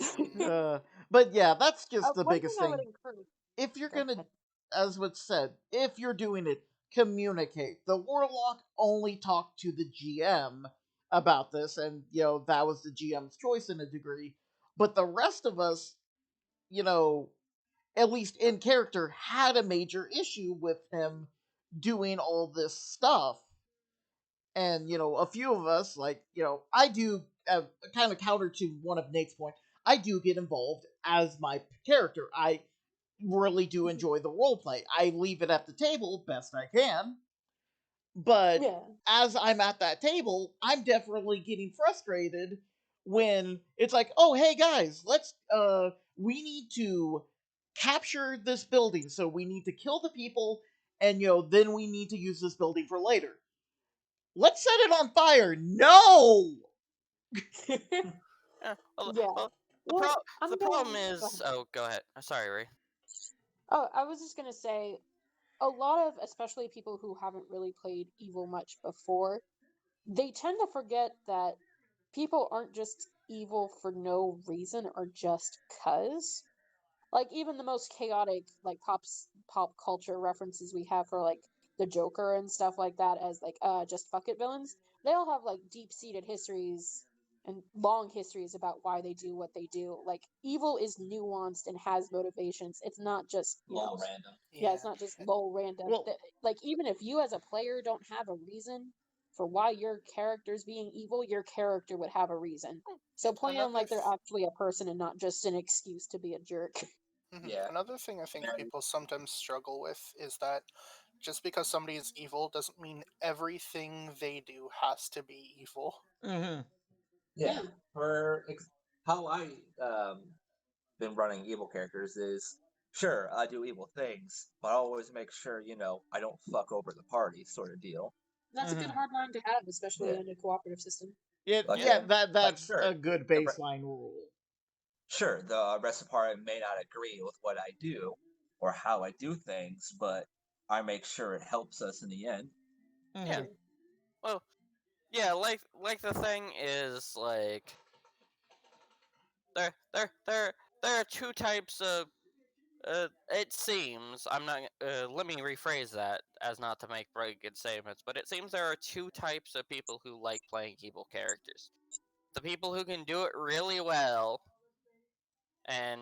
Mm-hmm. But yeah, that's just the One thing biggest I would thing. encourage. If you're Go gonna, ahead. as was said, if you're doing it, communicate. The warlock only talked to the GM about this, and that was the GM's choice in a degree. But the rest of us, you know, at least in character, had a major issue with him doing all this stuff. And a few of us, like I do, kind of counter to one of Nate's point, I do get involved as my character. I really do enjoy the role play. I leave it at the table best I can, but Yeah. as I'm at that table, I'm definitely getting frustrated when it's like, oh hey guys, we need to capture this building, so we need to kill the people, and then we need to use this building for later. Let's set it on fire. No. Yeah. Well, Yeah. well Well, the I'm problem going. Go is. ahead. Oh, go ahead. Sorry, Ray. Oh, I was just gonna say, a lot of, especially people who haven't really played Evil much before, they tend to forget that people aren't just evil for no reason or just cuz. Like even the most chaotic like pop culture references we have for like the Joker and stuff like that as like just fuck it villains, they all have like deep-seated histories and long histories about why they do what they do. Like evil is nuanced and has motivations. It's not just, Lol, random. yeah, Yeah. it's not just lol random. Well, Like even if you as a player don't have a reason for why your character's being evil, your character would have a reason. So And play them like they're actually a person and not just an excuse to be a jerk. Yeah. another thing I think people sometimes struggle with is that just because somebody is evil doesn't mean everything they do has to be evil. mm-hmm. Yeah. Yeah. How I been running evil characters is sure I do evil things, but I always make sure I don't fuck over the party, sort of deal. That's a good Mm-hmm. hard line to have, especially Yeah. in a cooperative system. Like Yeah. Yeah, like that's sure a good the re- baseline rule. sure the rest of the party may not agree with what I do or how I do things, but I make sure it helps us in the end. Yeah. Mm-hmm. Sure. Well, yeah. Like the thing is like there are two types of. It seems I'm not. Let me rephrase that as not to make very good statements, but it seems there are two types of people who like playing evil characters. The people who can do it really well and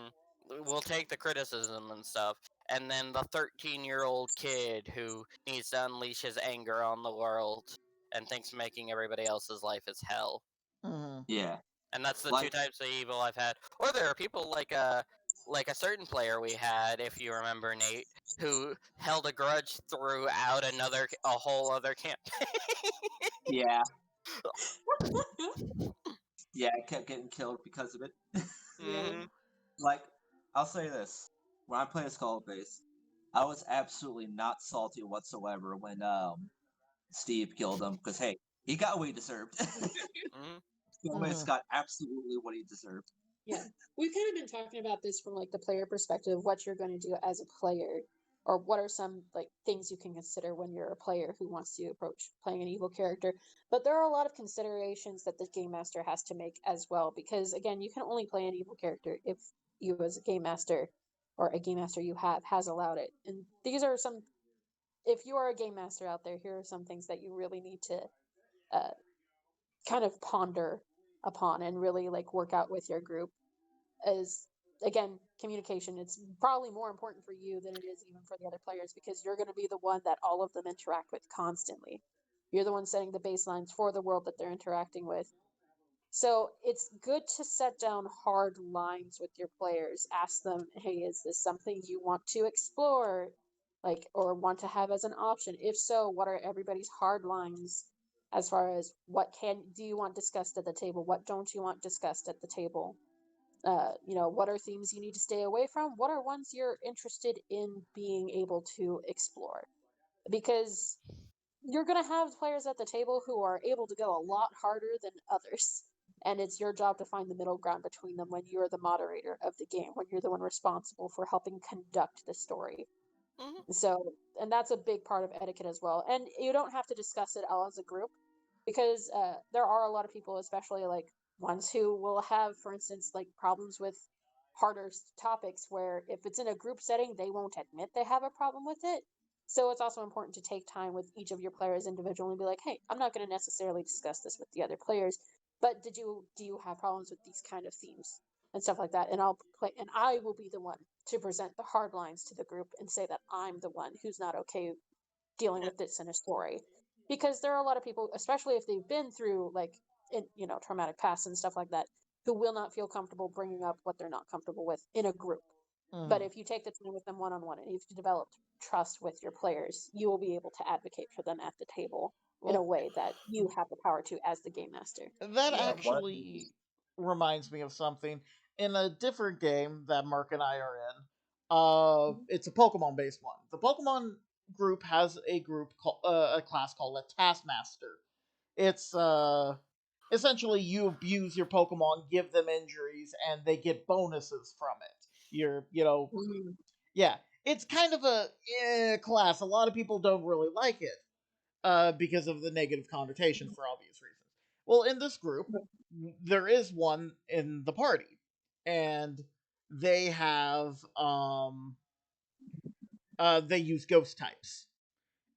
will take the criticism and stuff, and then the 13-year-old kid who needs to unleash his anger on the world and thinks making everybody else's life is hell. Mm-hmm. Yeah. And that's the two Like types of evil I've had. Or there are people like a certain player we had, if you remember, Nate, who held a grudge throughout a whole other campaign. yeah. Yeah, I kept getting killed because of it. Yeah. Hmm. Like, I'll say this: when I played Skull Base, I was absolutely not salty whatsoever when Steve killed him because hey, he got what he deserved. Hmm. Skull Base Mm-hmm. got absolutely what he deserved. Yeah. We've kind of been talking about this from like the player perspective, what you're going to do as a player, or what are some like things you can consider when you're a player who wants to approach playing an evil character. But there are a lot of considerations that the game master has to make as well, because again, you can only play an evil character if you as a game master or a game master you have has allowed it. And these are some, if you are a game master out there, here are some things that you really need to uh, kind of ponder upon and really like work out with your group. As again, communication, it's probably more important for you than it is even for the other players, because you're going to be the one that all of them interact with constantly. You're the one setting the baselines for the world that they're interacting with. So it's good to set down hard lines with your players. Ask them, hey, is this something you want to explore? Like, or want to have as an option? If so, what are everybody's hard lines as far as what can do you want discussed at the table? What don't you want discussed at the table? What are themes you need to stay away from? What are ones you're interested in being able to explore? Because you're going to have players at the table who are able to go a lot harder than others. And it's your job to find the middle ground between them when you're the moderator of the game, when you're the one responsible for helping conduct the story. Hmm. So, and that's a big part of etiquette as well. And you don't have to discuss it all as a group, because there are a lot of people, especially like ones who will have, for instance, like problems with harder topics where if it's in a group setting, they won't admit they have a problem with it. So it's also important to take time with each of your players individually and be like, hey, I'm not going to necessarily discuss this with the other players, but do you have problems with these kind of themes and stuff like that? And I will be the one to present the hard lines to the group and say that I'm the one who's not okay dealing Yeah. with this in a story, because there are a lot of people, especially if they've been through traumatic past and stuff like that, who will not feel comfortable bringing up what they're not comfortable with in a group. But if you take the time with them one on one and you've developed trust with your players, you will be able to advocate for them at the table in a Well, way that you have the power to as the game master. that Yeah, one of actually reminds me of something in a different game that Mark and I are in. It's a Pokemon based one. The Pokemon group has a class called a Taskmaster. It's essentially you abuse your Pokemon, give them injuries, and they get bonuses from it. Mm. Yeah, it's kind of a class. A lot of people don't really like it because of the negative connotations for obvious reasons. Well, in this group, there is one in the party, and they have they use ghost types.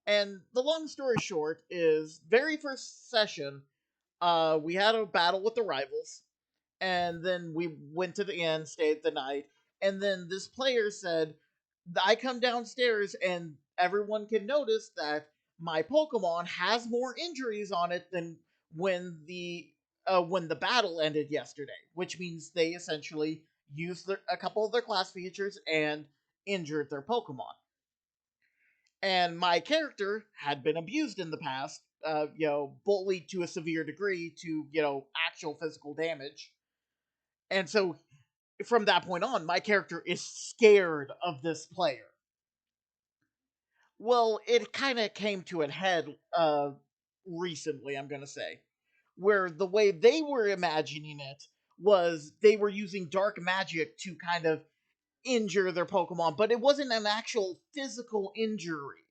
And the long story short is, very first session, we had a battle with the rivals, and then we went to the inn, stayed the night, and then this player said, I come downstairs and everyone can notice that my Pokemon has more injuries on it than when the battle ended yesterday, which means they essentially used a couple of their class features and injured their Pokemon. And my character had been abused in the past, bullied to a severe degree to, actual physical damage. And so from that point on, my character is scared of this player. Well, it kind of came to a head recently, I'm going to say, where the way they were imagining it was they were using dark magic to kind of injure their Pokemon, but it wasn't an actual physical injury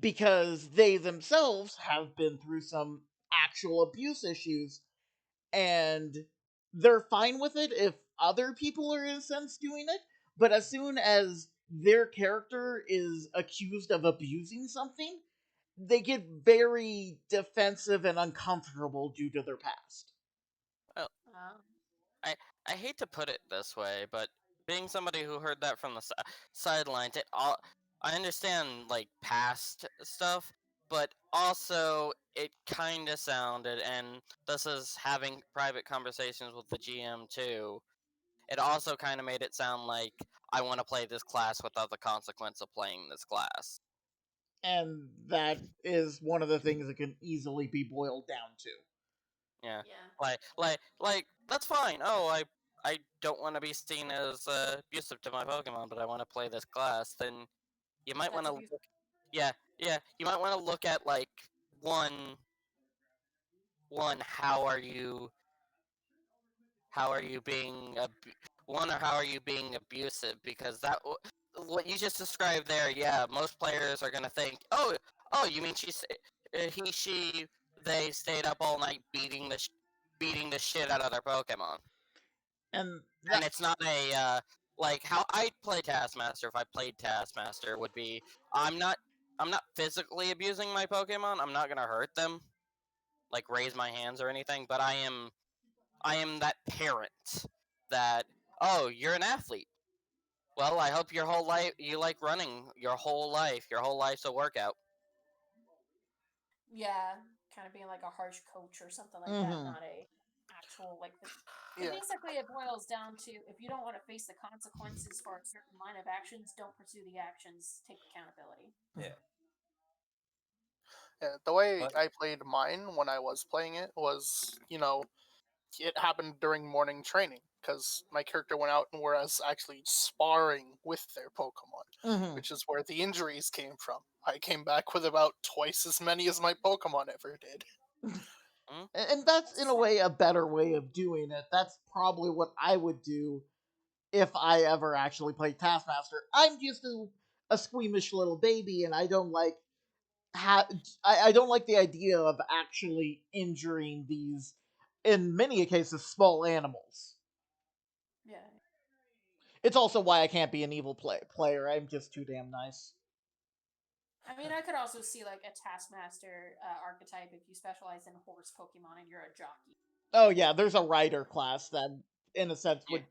because they themselves have been through some actual abuse issues, and they're fine with it if other people are in a sense doing it, but as soon as their character is accused of abusing something, they get very defensive and uncomfortable due to their past. Well, Wow. I hate to put it this way, but being somebody who heard that from the sidelines, I understand like past stuff, but also it kind of sounded, and this is having private conversations with the GM too. It also kind of made it sound like I want to play this class without the consequence of playing this class. And that is one of the things that can easily be boiled down to. Yeah, Yeah. like that's fine. Oh, I don't want to be seen as abusive to my Pokemon, but I want to play this class. Then you might want That's to abuse. look. Yeah, yeah. You might want to look at like one one. How are you being one, or how are you being abusive? Because what you just described there, yeah, most players are gonna think, oh, you mean she they stayed up all night beating the shit out of their Pokemon. And And that it's not a like how I play Taskmaster. If I played Taskmaster, would be I'm not I'm not physically abusing my Pokemon. I'm not gonna hurt them, like raise my hands or anything. But I am that parent that, oh, you're an athlete. Well, I hope your whole life you like running your whole life. Your whole life's a workout. Yeah, kind of being like a harsh coach or something like that, mhm. not a actual like the. Yeah. Basically, it boils down to, if you don't want to face the consequences for a certain line of actions, don't pursue the actions. Take accountability. yeah, Yeah, the way but I played mine when I was playing it was, it happened during morning training because my character went out and was actually sparring with their Pokemon, Mhm. which is where the injuries came from. I came back with about twice as many as my Pokemon ever did. Hmm? And that's That's in a sad. way a better way of doing it. That's probably what I would do if I ever actually played Taskmaster. I'm just a squeamish little baby, and I don't like I don't like the idea of actually injuring these, in many cases, small animals. Yeah. It's also why I can't be an evil player. I'm just too damn nice. I mean, I could also see like a Taskmaster archetype if you specialize in horse Pokemon and you're a jockey. Oh yeah, there's a rider class that, in a sense, Yeah. would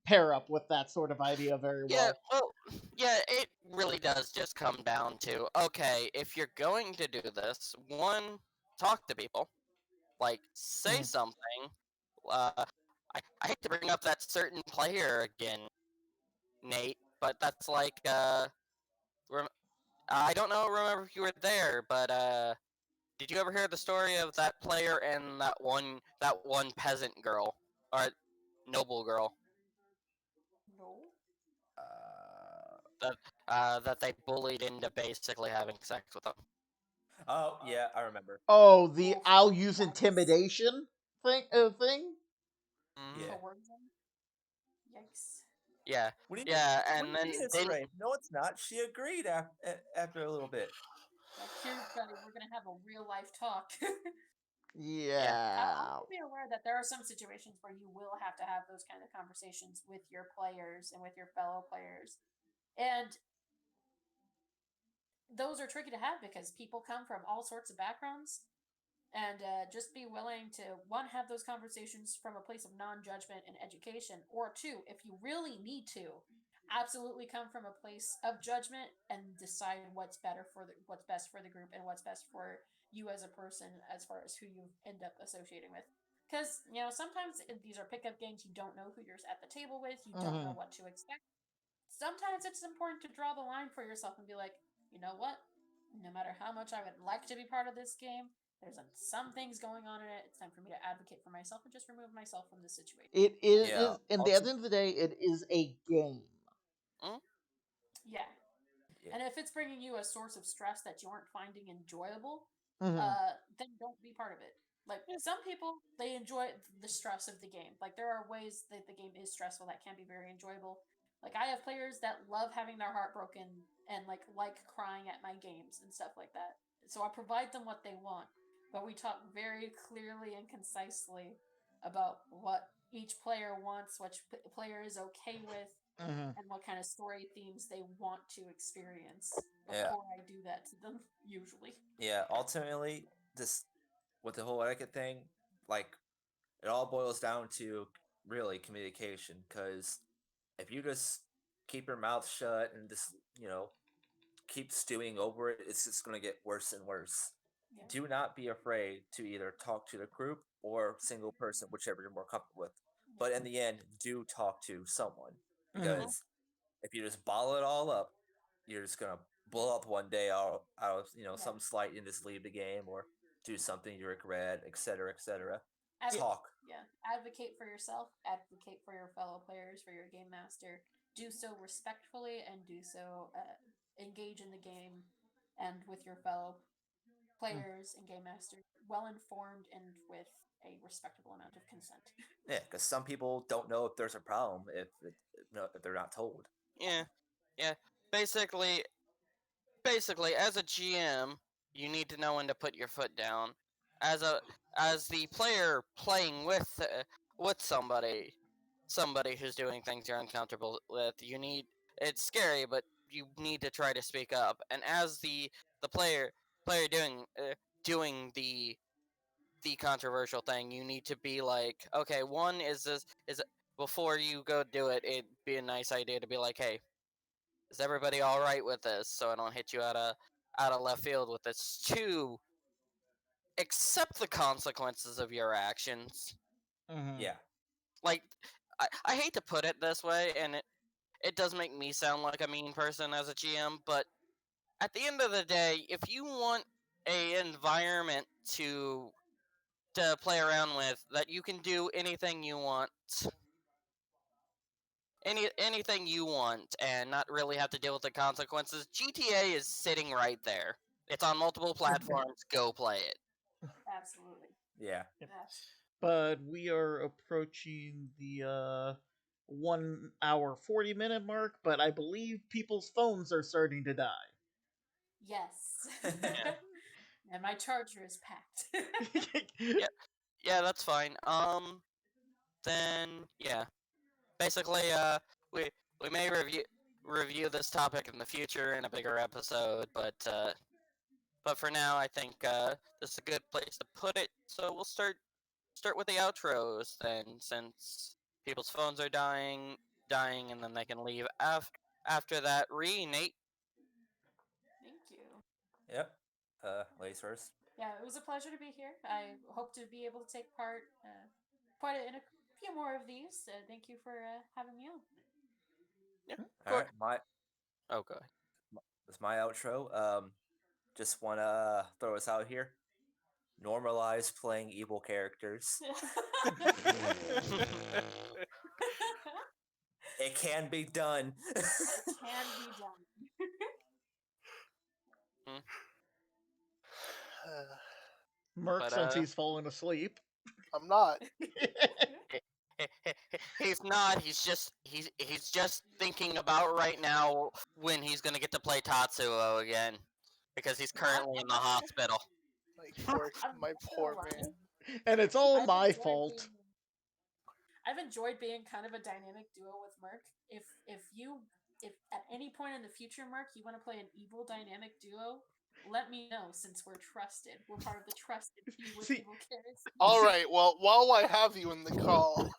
pair up with that sort of idea very Yeah, well. well, yeah, it really does just come down to, okay, if you're going to do this, one, talk to people, like, say Mhm. something. I hate to bring up that certain player again, Nate, but that's like, I don't know, remember if you were there, but, did you ever hear the story of that player and that one peasant girl, or noble girl, No. that, that they bullied into basically having sex with them? Oh yeah, I remember. Oh, the Oof, I'll use yikes. intimidation thing. Mhm. Yeah. Coercion. Yikes. Yeah, What do you mean? yeah, What do and you mean then it's rape? No, it's not. She agreed after a little bit. Like, here, buddy, we're gonna have a real life talk. yeah, Yeah. Also be aware that there are some situations where you will have to have those kind of conversations with your players and with your fellow players. And those are tricky to have because people come from all sorts of backgrounds. And just be willing to, one, have those conversations from a place of non-judgment and education, or two, if you really need to, absolutely come from a place of judgment and decide what's best for the group and what's best for you as a person as far as who you end up associating with. Because sometimes these are pickup games. You don't know who you're at the table with. You don't know Mhm. what to expect. Sometimes it's important to draw the line for yourself and be like, you know what? No matter how much I would like to be part of this game, there's some things going on in it. It's time for me to advocate for myself and just remove myself from the situation. It Yeah. and at the end of the day, it is a game. mm, Yeah. Yeah. And if it's bringing you a source of stress that you aren't finding enjoyable, Mhm. then don't be part of it. Like yeah, some people, they enjoy the stress of the game. Like there are ways that the game is stressful that can be very enjoyable. Like I have players that love having their heart broken and like crying at my games and stuff like that. So I provide them what they want, but we talk very clearly and concisely about what each player wants, what player is okay with, Mhm. and what kind of story themes they want to experience Yeah. before I do that to them, usually. Yeah. Ultimately, this with the whole etiquette thing, like it all boils down to really communication. Because if you just keep your mouth shut and just keep stewing over it, it's just gonna get worse and worse. Yeah. Do not be afraid to either talk to the group or single person, whichever you're more comfortable with. But in the end, do talk to someone Mhm. mm, because if you just bottle it all up, you're just gonna blow up one day out of Yeah. some slight and just leave the game or do something you regret, etc., etc. Yeah. Talk. Yeah. Advocate for yourself, advocate for your fellow players, for your game master. Do so respectfully and do so engage in the game and with your fellow Mm. players and game master well informed and with a respectable amount of consent. Yeah, because some people don't know if there's a problem if they're not told. yeah, yeah. Basically, basically, as a GM, you need to know when to put your foot down. As a as the player playing with somebody who's doing things you're uncomfortable with, it's scary, but you need to try to speak up. And as the player doing the controversial thing, you need to be like, okay, one is before you go do it, it'd be a nice idea to be like, hey, is everybody all right with this? So I don't hit you out of left field with this. Two, accept the consequences of your actions. Mhm. Yeah. Like, I hate to put it this way, and it does make me sound like a mean person as a GM, but at the end of the day, if you want a environment to play around with that you can do anything you want and not really have to deal with the consequences, GTA is sitting right there. It's on multiple platforms. Go play it. Absolutely. Yeah. Yep. Yes. But we are approaching the 1 hour 40 minute mark. But I believe people's phones are starting to die. Yes. Yeah, And my charger is packed. yeah, yeah. That's fine. Then yeah. Basically, we we may review. review this topic in the future in a bigger episode, but for now, I think this is a good place to put it. So we'll start with the outros then, since people's phones are dying, and then they can leave after that. Nate. Thank you. Yep. Ladies first. Yeah, it was a pleasure to be here. I hope to be able to take part in a few more of these. Thank you for having me on. Yeah. All right, Oh, go ahead. that's my outro. Just wanna throw us out here. Normalize playing evil characters. It can be done. It can be done. Merc, But, since he's fallen asleep. I'm not. He's not. He's just thinking about right now when he's gonna get to play Tatsuo again, because he's currently in the hospital. My poor man. And it's all I've my enjoyed fault. being- I've enjoyed being kind of a dynamic duo with Merc. If at any point in the future, Merc, you want to play an evil dynamic duo, let me know, since we're trusted. We're part of the trusted few with See- evil characters. All right. Well, while I have you in the call,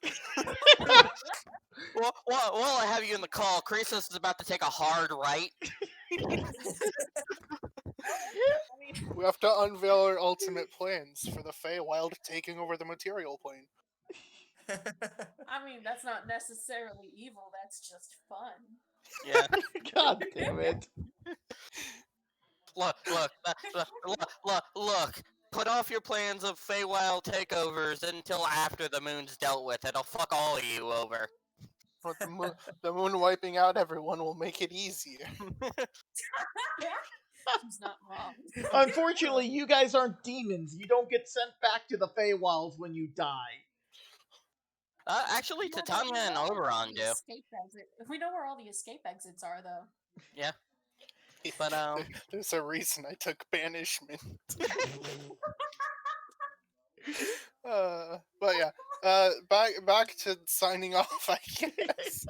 While I have you in the call, Krisos is about to take a hard right. I mean, we have to unveil our ultimate plans for the Feywild taking over the material plane. I mean, that's not necessarily evil. That's just fun. Yeah. God damn it. Look. Put off your plans of Feywild takeovers until after the moon's dealt with. It'll fuck all of you over. But the moon wiping out everyone will make it easier. He's not wrong. Unfortunately, you guys aren't demons. You don't get sent back to the Feywilds when you die. Actually, We know Titania and where all Oberon the do. escape we know where all the escape exits are, though. Yeah. But There's a reason I took banishment. But yeah. Back to signing off, I guess.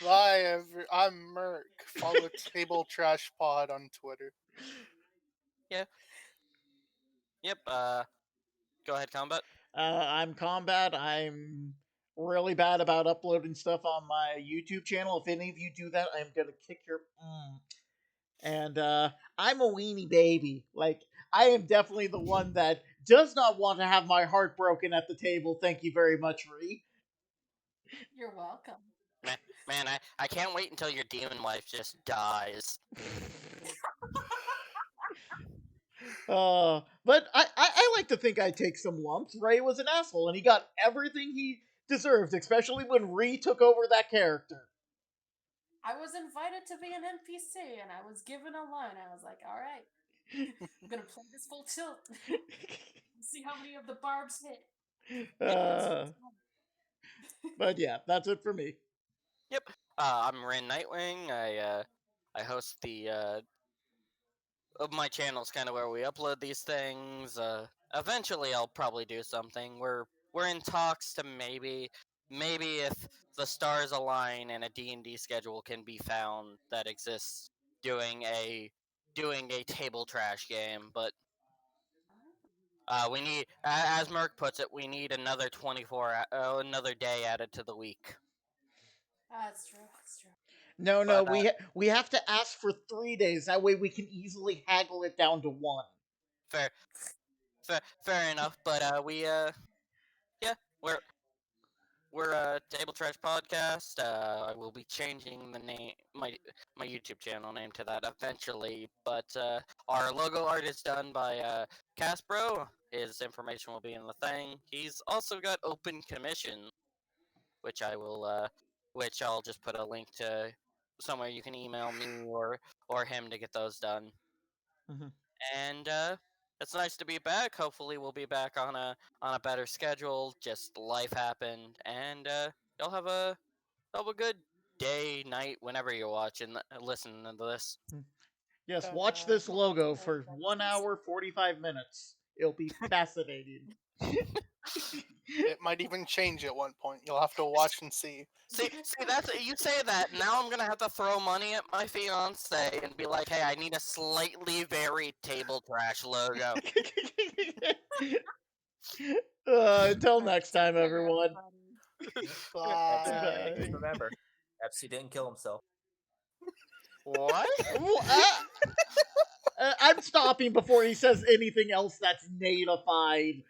Bye, I'm Merc. Follow Table Trash Pod on Twitter. Yep. Go ahead, Combat. I'm Combat. I'm really bad about uploading stuff on my YouTube channel. If any of you do that, I'm gonna kick your. And I'm a weenie baby. Like, I am definitely the one that does not want to have my heart broken at the table. Thank you very much, Ree. You're welcome. Man, I can't wait until your demon wife just dies. But I like to think I take some lumps. Ray was an asshole, and he got everything he deserved, especially when Ree took over that character. I was invited to be an NPC, and I was given a line. I was like, all right, I'm gonna play this full tilt. See how many of the barbs hit. But yeah, that's it for me. Yep. I'm Ren Nightwing. I host the my channel's kind of where we upload these things. Eventually, I'll probably do something. We're in talks to maybe if the stars align and a D&D schedule can be found that exists, doing a table trash game. But we need, as Merc puts it, we need another another day added to the week. That's true. That's true. No, But, we have to ask for 3 days. That way we can easily haggle it down to 1. Fair enough. But yeah, we're a Table Trash Podcast. I will be changing the name, my YouTube channel name to that eventually. But our logo art is done by Caspro. His information will be in the thing. He's also got open commission, which which I'll just put a link to somewhere you can email me or him to get those done. Mm-hmm. And it's nice to be back. Hopefully, we'll be back on a better schedule. Just life happened, and you'll have a good day, night, whenever you're watching, listening to this. Yes, watch this logo for 1 hour 45 minutes. It'll be fascinating. It might even change at one point. You'll have to watch and see. See, that's you say that. Now I'm gonna have to throw money at my fiance and be like, "Hey, I need a slightly varied table trash logo." Until next time, everyone. Bye. Bye. Just remember, Pepsi didn't kill himself. What? I'm stopping before he says anything else that's natified.